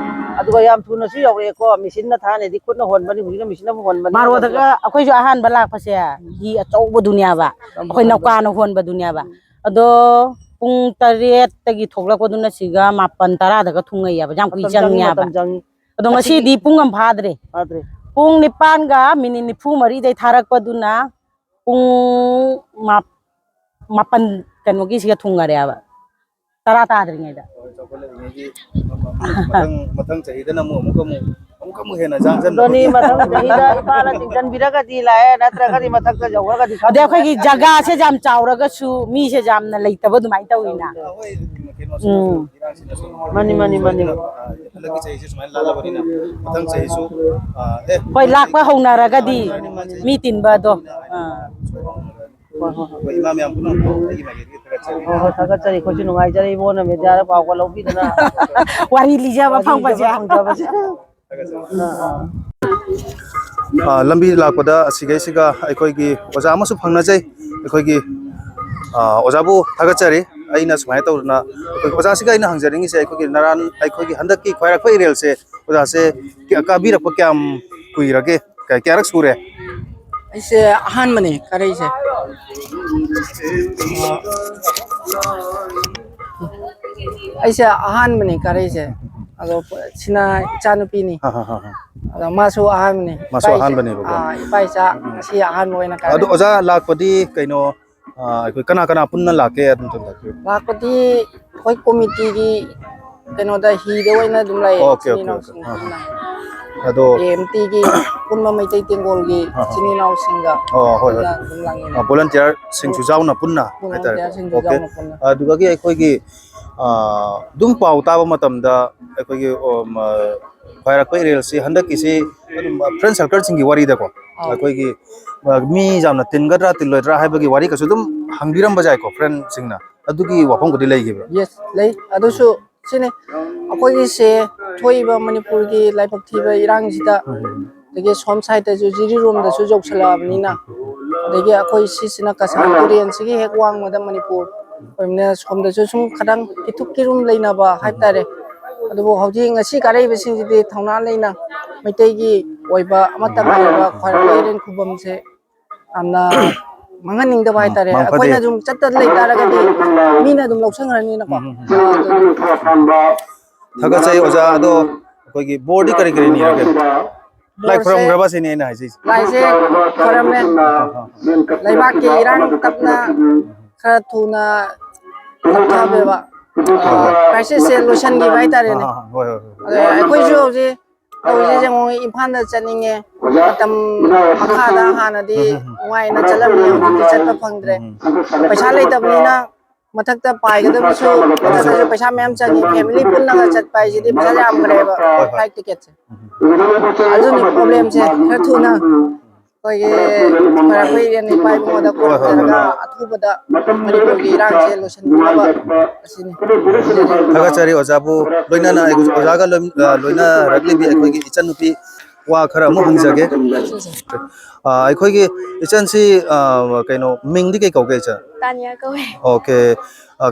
ꯑꯗꯨꯒ ꯌꯥꯝ ꯊꯨꯅꯁꯨ ꯌꯧꯔꯛꯑꯦꯀꯣ ꯃꯦꯆꯤꯟꯅ ꯊꯥꯅꯗꯤ ꯈꯨꯠꯅ ꯍꯣꯟꯕꯅꯤ ꯍꯧꯖꯤꯛꯅ ꯃꯦꯆꯤꯟꯅ ꯍꯣꯟꯕꯅꯤ ꯃꯥꯔꯣꯗꯒ ꯑꯩꯈꯣꯏꯁꯨ ꯑꯍꯥꯟꯕ ꯂꯥꯛꯄꯁꯦ ꯍꯤ ꯑꯆꯧꯕꯗꯨꯅꯦꯕ ꯑꯩꯈꯣꯏ ꯅꯧꯀꯥꯅ ꯍꯣꯟꯕꯗꯨꯅꯦꯕ ꯑꯗꯣ ꯄꯨꯡ 8ꯇꯒꯤ ꯊꯣꯛꯂꯛꯄꯗꯨꯅ ꯁꯤꯒ 9-10ꯗꯒ ꯊꯨꯡꯉꯩꯌꯦꯕ ꯌꯥꯝ ꯀꯨꯏ ꯆꯪꯉꯦꯕ ꯑꯗꯣ ꯉꯁꯤꯗꯤ ꯄꯨꯡ ꯑꯃ ꯐꯥꯗ꯭ꯔꯦ ꯄꯨꯡ 9:94 ꯊꯥꯔꯛꯄꯗꯨꯅ ꯄꯨꯡ 8 ꯀꯩꯅꯣꯒꯤꯁꯤꯒ ꯊꯨꯡꯉꯔꯦꯕ 10 ꯇꯥꯗ꯭ꯔꯤꯉꯩꯗ ꯃꯊꯪ ꯆꯍꯤꯗꯅ ꯑꯃꯨꯛꯀ ꯍꯦꯟꯅ ꯖꯥꯡꯖꯟꯕ ꯃꯊꯪ ꯆꯍꯤꯗ ꯏꯄꯥꯅ ꯆꯤꯡꯁꯤꯟꯕꯤꯔꯒꯗꯤ ꯂꯥꯛꯑꯦ ꯅꯠꯇ꯭ꯔꯒꯗꯤ ꯃꯊꯛꯇ ꯌꯧꯔꯒꯗꯤ ꯑꯗꯩ ꯑꯩꯈꯣꯏꯒꯤ ꯖꯒꯥꯁꯦ ꯌꯥꯝ ꯆꯥꯎꯔꯒꯁꯨ ꯃꯤꯁꯦ ꯌꯥꯝꯅ ꯂꯩꯇꯕ ꯑꯗꯨꯃꯥꯏꯅ ꯇꯧꯋꯤꯅ ꯃꯥꯅꯤ ꯍꯟꯗꯛꯀꯤ ꯆꯍꯤꯁꯦ ꯁꯨꯃꯥꯏꯅ ꯂꯥꯜꯂꯕꯅꯤꯅ ꯃꯊꯪ ꯆꯍꯤꯁꯨ ꯍꯣꯏ ꯂꯥꯛꯄ ꯍꯧꯅꯔꯒꯗꯤ ꯃꯤ ꯇꯤꯟꯕꯗꯣ ꯏꯃꯥ ꯃꯌꯥꯝ ꯄꯨꯟꯅꯃꯛ ꯑꯩꯒꯤ ꯃꯥꯏꯀꯩꯗꯒꯤ ꯊꯥꯒꯠꯆꯔꯤ ꯍꯣꯏ ꯊꯥꯒꯠꯆꯔꯤ ꯑꯩꯈꯣꯏꯁꯨ ꯅꯨꯡꯉꯥꯏꯖꯔꯤ ꯏꯕꯣꯟꯅ ꯃꯦꯗꯤꯌꯥꯗ ꯄꯥꯎꯒ ꯂꯧꯕꯤꯗꯅ ꯋꯥꯔꯤ ꯂꯤꯖꯕ ꯐꯪꯕꯁꯦ ꯂꯝꯕꯤ ꯂꯥꯛꯄꯗ ꯑꯁꯤꯒꯩꯁꯤꯒ ꯑꯩꯈꯣꯏꯒꯤ ꯑꯣꯖꯥ ꯑꯃꯁꯨ ꯐꯪꯅꯖꯩ ꯑꯩꯈꯣꯏꯒꯤ ꯑꯣꯖꯥꯕꯨ ꯊꯥꯒꯠꯆꯔꯤ ꯑꯩꯅ ꯁꯨꯃꯥꯏꯅ ꯇꯧꯗꯅ ꯑꯩꯈꯣꯏ ꯑꯣꯖꯥꯁꯤꯒ ꯑꯩꯅ ꯍꯪꯖꯅꯤꯡꯉꯤꯁꯦ ꯑꯩꯈꯣꯏꯒꯤ ꯍꯟꯗꯛꯀꯤ ꯈ꯭ꯋꯥꯏꯔꯥꯛꯄ ꯏꯔꯦꯜꯁꯦ ꯑꯣꯖꯥꯁꯦ ꯀꯥꯕꯤꯔꯛꯄ ꯀꯌꯥꯝ ꯀꯨꯏꯔꯒꯦ ꯀꯌꯥꯔꯛ ꯁꯨꯔꯦ ꯑꯩꯁꯦ ꯑꯍꯥꯟꯕꯅꯦ ꯀꯔꯤꯁꯦ ꯑꯩꯁꯦ ꯑꯍꯥꯟꯕꯅꯦ ꯀꯔꯤꯁꯦ ꯑꯗꯣ ꯁꯤꯅ ꯏꯆꯥꯅꯨꯄꯤꯅꯤ ꯑꯗꯣ ꯃꯥꯁꯨ ꯑꯍꯥꯟꯕꯅꯤ ꯃꯥꯁꯨ ꯑꯍꯥꯟꯕꯅꯦꯕꯀꯣ ꯏꯄꯥ ꯏꯆꯥ ꯉꯁꯤ ꯑꯍꯥꯟꯕ ꯑꯣꯏꯅ ꯀꯥꯔꯦ ꯑꯗꯣ ꯑꯣꯖꯥ ꯂꯥꯛꯄꯗꯤ ꯀꯩꯅꯣ ꯑꯩꯈꯣꯏ ꯀꯅꯥ ꯄꯨꯟꯅ ꯂꯥꯛꯀꯦ ꯑꯗꯨꯝ ꯂꯥꯛꯄꯗꯤ ꯑꯩꯈꯣꯏ ꯀꯣꯃꯤꯇꯤꯒꯤ ꯀꯩꯅꯣꯗ ꯍꯤꯗ ꯑꯣꯏꯅ ꯑꯗꯨꯝ ꯂꯩꯌꯦ ꯏꯆꯤꯟ ꯏꯅꯥꯎꯁꯤꯡ ꯄꯨꯟꯅ ꯑꯗꯣ AMTꯒꯤ ꯄꯨꯟꯕ ꯃꯩꯇꯩ ꯇꯦꯡꯒꯣꯜꯒꯤ ꯏꯆꯤꯟ ꯏꯅꯥꯎꯁꯤꯡꯒ ꯄꯨꯟꯅ ꯑꯗꯨꯝ ꯂꯥꯛꯃꯤꯟꯅꯩ ꯚꯣꯂꯟꯇꯤꯌꯔꯁꯤꯡꯁꯨ ꯌꯥꯎꯅ ꯄꯨꯟꯅ ꯍꯥꯏꯇꯥꯔꯦ ꯑꯣꯀꯦ ꯑꯗꯨꯗꯒꯤ ꯑꯩꯈꯣꯏꯒꯤ ꯑꯗꯨꯝ ꯄꯥꯎ ꯇꯥꯕ ꯃꯇꯝꯗ ꯑꯩꯈꯣꯏꯒꯤ ꯈ꯭ꯋꯥꯏꯔꯥꯛꯄ ꯏꯔꯦꯜꯁꯤ ꯍꯟꯗꯛꯀꯤꯁꯤ ꯑꯗꯨꯝ ꯐ꯭ꯔꯦꯟ ꯁꯔꯀꯜꯁꯤꯡꯒꯤ ꯋꯥꯔꯤꯗꯀꯣ ꯑꯩꯈꯣꯏꯒꯤ ꯃꯤ ꯌꯥꯝꯅ ꯇꯤꯟꯒꯗ꯭ꯔꯥ ꯇꯤꯜꯂꯣꯏꯗ꯭ꯔꯥ ꯍꯥꯏꯕꯒꯤ ꯋꯥꯔꯤꯒꯁꯨ ꯑꯗꯨꯝ ꯍꯪꯕꯤꯔꯝꯕ ꯌꯥꯏꯀꯣ ꯐ꯭ꯔꯦꯟꯁꯤꯡꯅ ꯑꯗꯨꯒꯤ ꯋꯥꯐꯝꯒꯗꯤ ꯂꯩꯈꯤꯕ꯭ꯔꯥ ꯌꯦꯁ ꯂꯩ ꯑꯗꯨꯁꯨ ꯁꯤꯅꯤ ꯑꯩꯈꯣꯏꯒꯤꯁꯦ ꯊꯣꯛꯏꯕ ꯃꯅꯤꯄꯨꯔꯒꯤ ꯂꯥꯏꯕꯛ ꯊꯤꯕ ꯏꯔꯥꯡꯁꯤꯗ ꯑꯗꯒꯤ ꯁꯣꯝ ꯁꯥꯏꯗꯇꯁꯨ ꯖꯤꯔꯤꯔꯣꯝꯗꯁꯨ ꯌꯧꯁꯜꯂꯛꯑꯕꯅꯤꯅ ꯑꯗꯒꯤ ꯑꯩꯈꯣꯏ ꯁꯤꯁꯤꯅ ꯀꯁꯥꯔ ꯇꯨꯔꯦꯟꯁꯤꯒꯤ ꯍꯦꯛ ꯋꯥꯡꯃꯗ ꯃꯅꯤꯄꯨꯔ ꯑꯣꯏꯕꯅ ꯁꯣꯝꯗꯁꯨ ꯁꯨꯝ ꯈꯤꯇꯪ ꯀꯤꯊꯨꯞ ꯂꯩꯅꯕ ꯍꯥꯏꯕ ꯇꯥꯔꯦ ꯑꯗꯨꯕꯨ ꯍꯧꯖꯤꯛ ꯉꯁꯤ ꯀꯥꯔꯛꯏꯕꯁꯤꯡꯁꯤꯗꯤ ꯊꯧꯅꯥ ꯂꯩꯅ ꯃꯩꯇꯩꯒꯤ ꯑꯣꯏꯕ ꯑꯃꯠꯇ ꯉꯥꯏꯔꯕ ꯈ꯭ꯋꯥꯏꯔꯥꯛꯄ ꯏꯔꯦꯟ ꯈꯨꯕꯝꯁꯦ ꯌꯥꯝꯅ ꯃꯥꯡꯍꯟꯅꯤꯡꯗꯕ ꯍꯥꯏꯇꯥꯔꯦ ꯑꯩꯈꯣꯏꯅ ꯁꯨꯝ ꯆꯠꯇ ꯂꯩ ꯇꯥꯔꯒꯗꯤ ꯃꯤꯅ ꯑꯗꯨꯝ ꯂꯧꯁꯟꯈ꯭ꯔꯅꯤꯅꯀꯣ ꯊꯥꯒꯠꯆꯩ ꯑꯣꯖꯥ ꯑꯗꯣ ꯑꯩꯈꯣꯏꯒꯤ ꯕꯣꯔꯗꯤ ꯀꯔꯤ ꯀꯔꯤ ꯅꯤꯔꯒꯦ ꯂꯥꯏ ꯈꯨꯔꯝꯈ꯭ꯔꯕ ꯁꯤꯅꯤ ꯑꯩꯅ ꯍꯥꯏꯖꯩꯁꯦ ꯂꯥꯏꯁꯦ ꯈꯣꯏꯔꯝꯃꯦ ꯂꯩꯕꯥꯛꯀꯤ ꯏꯔꯥꯡ ꯇꯞꯅ खरा थुना लौथाबेबा क्राइसिस लोशनगिबा हाइतारेने अखोइसु हौजे तौजे जेमो इम्फालदा चनिंगे मतम मखादा हानादि वाइना चलमनि हौजिति चटपा फंगद्रे पैसा लेतबनिना मथक्ता पाइगदबसु मथक्ता पैसा मैम चंगी फैमिली पुन्नगा चटपा हाइसिदि पैसा यामग्रेबा फ्लाइट टिकेट से अजुनि प्रॉब्लम से खरा थुना कोई कोई यानी पाइप मोदा को जगह अथुबदा मणिपुर इरांग से लोशन बिनाबा असिनि थगाचारी ओजाबु लोइनाना ओजागा लोइना रगलिबि अखोइगी इचनुपि वा खरा मु हंगजागे अखोइगी इचनसी कइनो मिंगदि के कौगे च तानिया कौवे ओके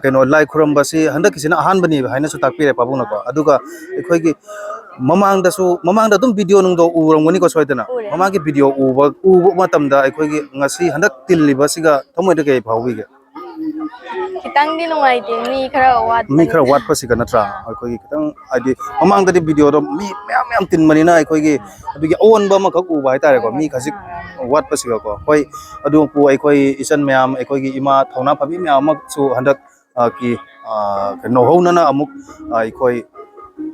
कइनो लाइ खुरमबासी हंदकिसिना अहानबनि हाइनासु ताकपिरे पाबुनको अदुगा अखोइगी ममांगदा दुम वीडियो नुंगदो उरंगनि को सोइदना ममांगी वीडियो उब मतमदा अखोइगी ngasi handak tilliba siga thamoida ke phawige खितांग दिन नुआइते मी खरा वाट पसिगा नत्रा अखोइगी खितांग आदि ममांगदा वीडियो दो मी मैम तिन मनिना अखोइगी अदुगी ओनबा मखक उबा हाइतारे को मी खजिक वाट पसिगा को होय अदु पु अखोइ इसन मैम अखोइगी इमा थौना फबि मैम सु हंदक की नोहौनना अमुक अखोइ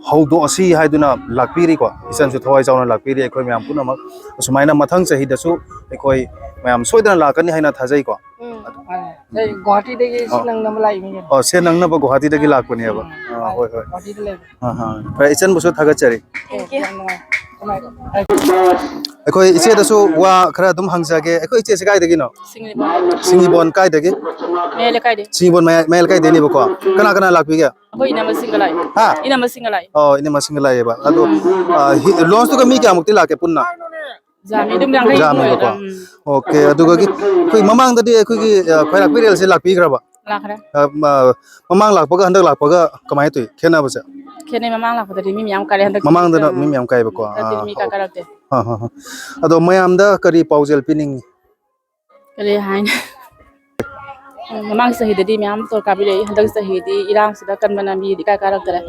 हौदो असी हाइदुना लाकपिरी को इसन सु थवाइ जाउना लाकपिरी अखोइ मैम पुनमक सुमाइना मथंग सहिदसु अखोइ मैम सोइदना लाकनि हाइना थाजै को गुवाहाटी देगी सिनंग नम लाई मी ओ से नंगना ब गुवाहाटी देगी लाकपनि अब होय होय गुवाहाटी दे हां हां फ्राय इचन बुसु थागचरी थैंक यू अखोइ इचे दसु वा खरा दुम हंगजागे अखोइ इचे से काय देगी नो सिंगिबोन काय देगी मेले कायदे सिंगिबोन मेल काय देनी बको कना कना लाकपिगे अखोइ इना मसिंगलाई हा इना मसिंगलाई ओ इने मसिंगलाई बा अदो लॉन्च तो मी क्या मुक्ति लाके पुन्ना जामी दुम यांगै जामी बको ओके अदुगा की कोई ममांग ददी अखोइगी खैराक पिरेल से लाकपिग्राबा लाखरा ममांग लाकपगा हंदक लाकपगा कमाय तुई खेना बसे खेने ममांग लाखदि मी मियाम काले हंदक ममांग दना मी मियाम काय बको मी का करते हां हां अदो मयाम दा करी पाउजेल पिनिंग कले हाइन ममांग सहिदि मियाम तो काबिले हंदक सहिदि इरांग सिदा कनबना मी दि का करतरे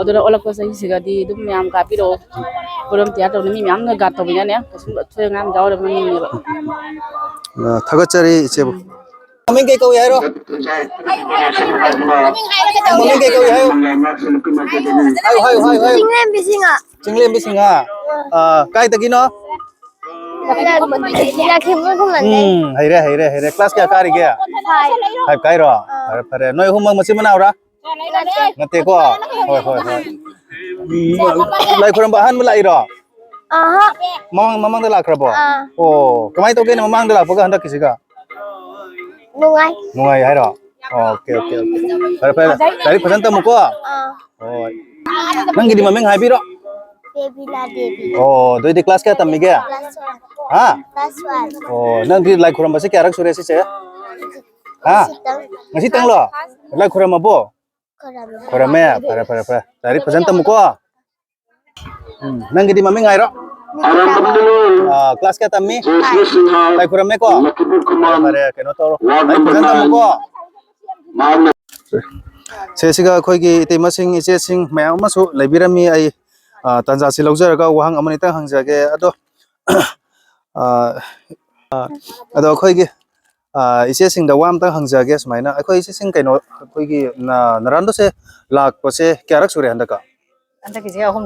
अदुना ओलक सहि सिगादि दुम मियाम काबिरो पुरम तिया तो मी मियाम न गात तो बिना कसुम थोय ngam जाव रे मी ने थगचरी इचे ममिंग के कौ यारो ममिंग के कौ यारो हाय हाय हाय चिंगले बिसिंगा काय तगिनो हेरे क्लास क्या कारी गया 5 काय रो फरे नोय हुमंग मसि मनावरा नते को होय होय होय लाइ खुरम बहान मलाई रो ममंग दा लाखरबो ओ कमाय तो गेन ममंग दा लाखबगा हंदा किसिगा नुंगाई हाय रो ओके ओके ओके फरे फरे तारी फजन तमुको होय नंगिदि ममिंग हाइबिरो बेबीला देवी ओ दोइदि क्लास क्या तमिगे हां क्लास 1 ओ नंगि लाइ खुरम बसे क्या रक सुरे से हां ngasi tanglo lai खुरम अबो खुरमे फरे फरे फरे तारी फजन तमुको नंगिदि ममिंग हाइरो क्लास क्या तम्मी लाइ खुरम में को फरे केनो तो lai फजन तमुको सेसिगा खोइगी इतेमसिंग इचेसिंग मयाम मसु लेबिरमी आई तंजा से लौजरगा वहांग अमनिता हंगजागे अदो अदो खोइगी इचेसिंग दा वाम ता हंगजागे समाइना अखोइ इचेसिंग कइनो खोइगी नरांदो से लाख पसे क्यारक सुरे हंदका अंत किसे अहम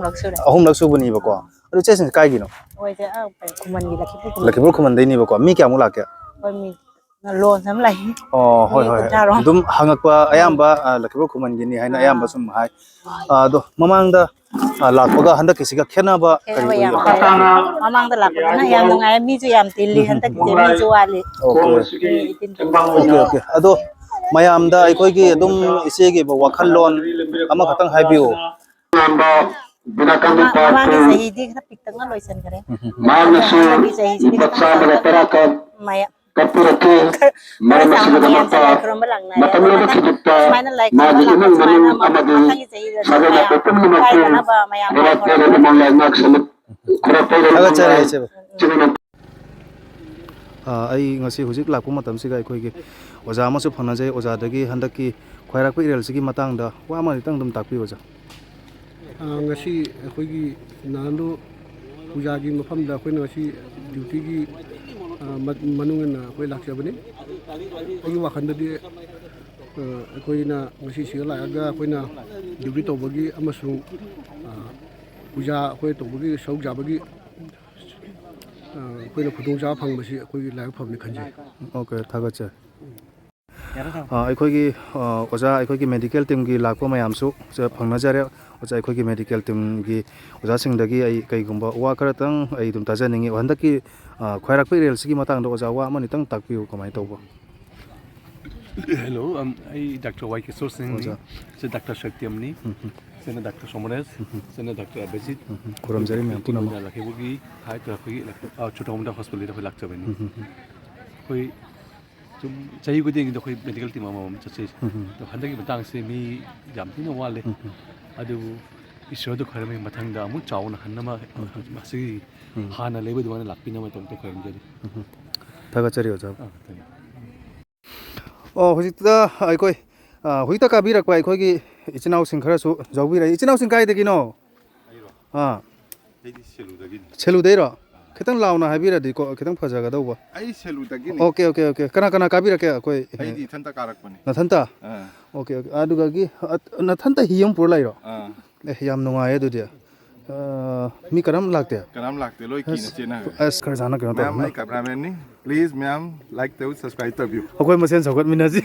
लक सुबनी बको अदो इचेसिंग काइगिनो ओइसे कुमन गी लखिपुर खुमन दैनी बको मी क्या मुला के मी लोन सम लाई ओ होय होय दुम हंगकपा अयाम्बा लखिपुर खुमन गिनी हाइना अयाम्बा सुम हाय अदो ममांगदा लाखपगा हंदक किसिगा खेनाबा करी ममांगदा लाखपना याम नुंगाय मी जु याम तिल्ली हंदक जे मी जु वाले ओके ओके अदो मयामदा अखोइगी दुम इसेगी वखल लोन अमा खतंग हाइबियो ममांगी सही दी खरा पिक्तंगा लोइसन करे मानसु बच्चा तरा का माया ꯈꯔ ꯆꯥꯎꯅ ꯃꯌꯥꯝꯁꯦ ꯂꯥꯏ ꯈꯨꯔꯨꯝꯕ ꯂꯥꯛꯅꯔꯦ ꯑꯗꯣ ꯁꯨꯃꯥꯏꯅ ꯂꯥꯏ ꯈꯨꯔꯨꯝꯕ ꯂꯥꯛꯄ ꯁꯨꯃꯥꯏꯅ ꯃꯊꯪꯒꯤ ꯆꯍꯤꯗꯁꯨ ꯃꯌꯥꯝ ꯀꯥꯏꯗꯅꯕ ꯃꯌꯥꯝ ꯂꯥꯏ ꯈꯨꯔꯨꯝꯕ ꯊꯥꯒꯠꯆꯔꯤ ꯏꯆꯦ ꯑꯩ ꯉꯁꯤ ꯍꯧꯖꯤꯛ ꯂꯥꯛꯄ ꯃꯇꯝꯁꯤꯗ ꯑꯩꯈꯣꯏꯒꯤ ꯑꯣꯖꯥ ꯑꯃꯁꯨ ꯐꯪꯅꯖꯩ ꯑꯣꯖꯥꯗꯒꯤ ꯍꯟꯗꯛꯀꯤ ꯈ꯭ꯋꯥꯏꯔꯥꯛꯄ ꯏꯔꯦꯜꯁꯤꯒꯤ ꯃꯇꯥꯡꯗ ꯋꯥ ꯑꯃꯅꯤꯇꯪ ꯑꯗꯨꯝ ꯇꯥꯛꯄꯤꯌꯨ ꯑꯣꯖꯥ ngasi ꯑꯩꯈꯣꯏꯒꯤ ꯅꯍꯥꯟꯗꯣ ꯄꯨꯖꯥꯒꯤ ꯃꯐꯝꯗ ꯑꯩꯈꯣꯏꯅ ꯉꯁꯤ ꯗ꯭ꯌꯨꯇꯤꯒꯤ ꯃꯅꯨꯡ ꯏꯟꯅ ꯑꯩꯈꯣꯏ ꯂꯥꯛꯆꯕꯅꯤ ꯑꯩꯒꯤ ꯋꯥꯈꯜꯗꯗꯤ ꯑꯩꯈꯣꯏꯅ ꯉꯁꯤ ꯁꯤꯗ ꯂꯥꯛꯑꯒ ꯑꯩꯈꯣꯏꯅ ꯗ꯭ꯌꯨꯇꯤ ꯇꯧꯕꯒꯤ ꯑꯃꯁꯨꯡ ꯄꯨꯖꯥ ꯑꯩꯈꯣꯏ ꯇꯧꯕꯒꯤ ꯁꯔꯨꯛ ꯌꯥꯕꯒꯤ ꯑꯩꯈꯣꯏꯅ ꯈꯨꯗꯣꯡꯆꯥꯕ ꯐꯪꯕꯁꯤ ꯑꯩꯈꯣꯏꯒꯤ ꯂꯥꯏꯕꯛ ꯐꯕꯅꯤ ꯈꯟꯖꯩ ꯑꯣꯀꯦ ꯊꯥꯒꯠꯆꯔꯤ ꯑꯩꯈꯣꯏꯒꯤ ꯑꯣꯖꯥ ꯑꯩꯈꯣꯏꯒꯤ ꯃꯦꯗꯤꯀꯦꯜ ꯇꯤꯝꯒꯤ ꯂꯥꯛꯄ ꯃꯌꯥꯝꯁꯨ ꯐꯪꯅꯖꯔꯦ ꯑꯣꯖꯥ ꯑꯩꯈꯣꯏꯒꯤ ꯃꯦꯗꯤꯀꯦꯜ ꯇꯤꯝꯒꯤ ꯑꯣꯖꯥꯁꯤꯡꯗꯒꯤ ꯑꯩ ꯀꯩꯒꯨꯝꯕ ꯋꯥ ꯈꯔꯇꯪ ꯑꯩ ꯑꯗꯨꯝ ꯇꯥꯖꯅꯤꯡꯉꯤ ꯍꯟꯗꯛꯀꯤ ꯈ꯭ꯋꯥꯏꯔꯥꯛꯄ ꯏꯔꯦꯜꯁꯤꯒꯤ ꯃꯇꯥꯡꯗ ꯑꯣꯖꯥ ꯋꯥ ꯑꯃꯅꯤꯇꯪ ꯇꯥꯛꯄꯤꯌꯨ ꯀꯃꯥꯏꯅ ꯇꯧꯕ Hello, I Dr. Y. Kishore Singh, Dr. Shaktiamni, Dr. Somanes, Dr. Abhijit, Kuramjari ma'am punama. Lakibugi, Hai Trafi, Chutomda Hospital of Lakchavani. We Chahi Guding, the medical team among Churches, the Hundred Batang say me, jumping a wall. Adu issued the Karami Matanga, Muchaun, Hanama, Masi, Hana labeled one Lapina to Karamjari. ꯊꯥꯒꯠꯆꯔꯤ ꯑꯣꯖꯥ ꯍꯧꯖꯤꯛꯇ ꯑꯩꯈꯣꯏ ꯍꯧꯖꯤꯛꯇ ꯀꯥꯕꯤꯔꯛꯄ ꯑꯩꯈꯣꯏꯒꯤ ꯏꯆꯤꯟꯅꯥꯎꯁꯤꯡ ꯈꯔꯁꯨ ꯌꯥꯎꯕꯤꯔꯛꯏ ꯏꯆꯤꯟꯅꯥꯎꯁꯤꯡ ꯀꯥꯏꯗꯒꯤꯅꯣ ꯁꯦꯂꯨꯗꯩꯔꯣ ꯈꯤꯇꯪ ꯂꯥꯎꯅ ꯍꯥꯏꯕꯤꯔꯗꯤꯀꯣ ꯈꯤꯇꯪ ꯐꯖꯒꯗꯧꯕ ꯑꯩ ꯁꯦꯂꯨꯗꯒꯤꯅꯤ ꯑꯣꯀꯦ ꯀꯅꯥ ꯀꯅꯥ ꯀꯥꯕꯤꯔꯛꯀꯦ ꯑꯩꯈꯣꯏ ꯑꯩꯗꯤ ꯏꯊꯟꯇ ꯀꯥꯔꯛꯄꯅꯤ ꯅꯊꯟꯇ ꯑꯣꯀꯦ ꯑꯗꯨꯒꯤ ꯅꯊꯟꯇ ꯍꯤ ꯑꯃ ꯄꯨꯔ ꯂꯩꯔꯣ ꯌꯥꯝ ꯅꯨꯡꯉꯥꯏꯌꯦ ꯑꯗꯨꯗꯤ ꯃꯤ ꯀꯔꯝ ꯂꯥꯛꯇꯦ ꯂꯣꯏ ꯀꯤꯅ ꯆꯦꯟꯅꯈ꯭ꯔꯦ ꯑꯁ ꯈꯔ ꯁꯥꯟꯅ ꯀꯩꯅꯣ ꯇꯧ ꯃꯌꯥꯝ ꯑꯩ ꯀꯦꯃꯦꯔꯥꯃꯦꯟꯅꯤ ꯄ꯭ꯂꯤꯖ ꯃꯌꯥꯝ ꯂꯥꯏꯛ ꯇꯧ ꯁꯕꯁꯀ꯭ꯔꯥꯏꯕ ꯇꯧꯕꯤꯌꯨ ꯑꯩꯈꯣꯏ ꯃꯁꯦꯟ ꯁꯧꯒꯠꯃꯤꯟꯅꯁꯤ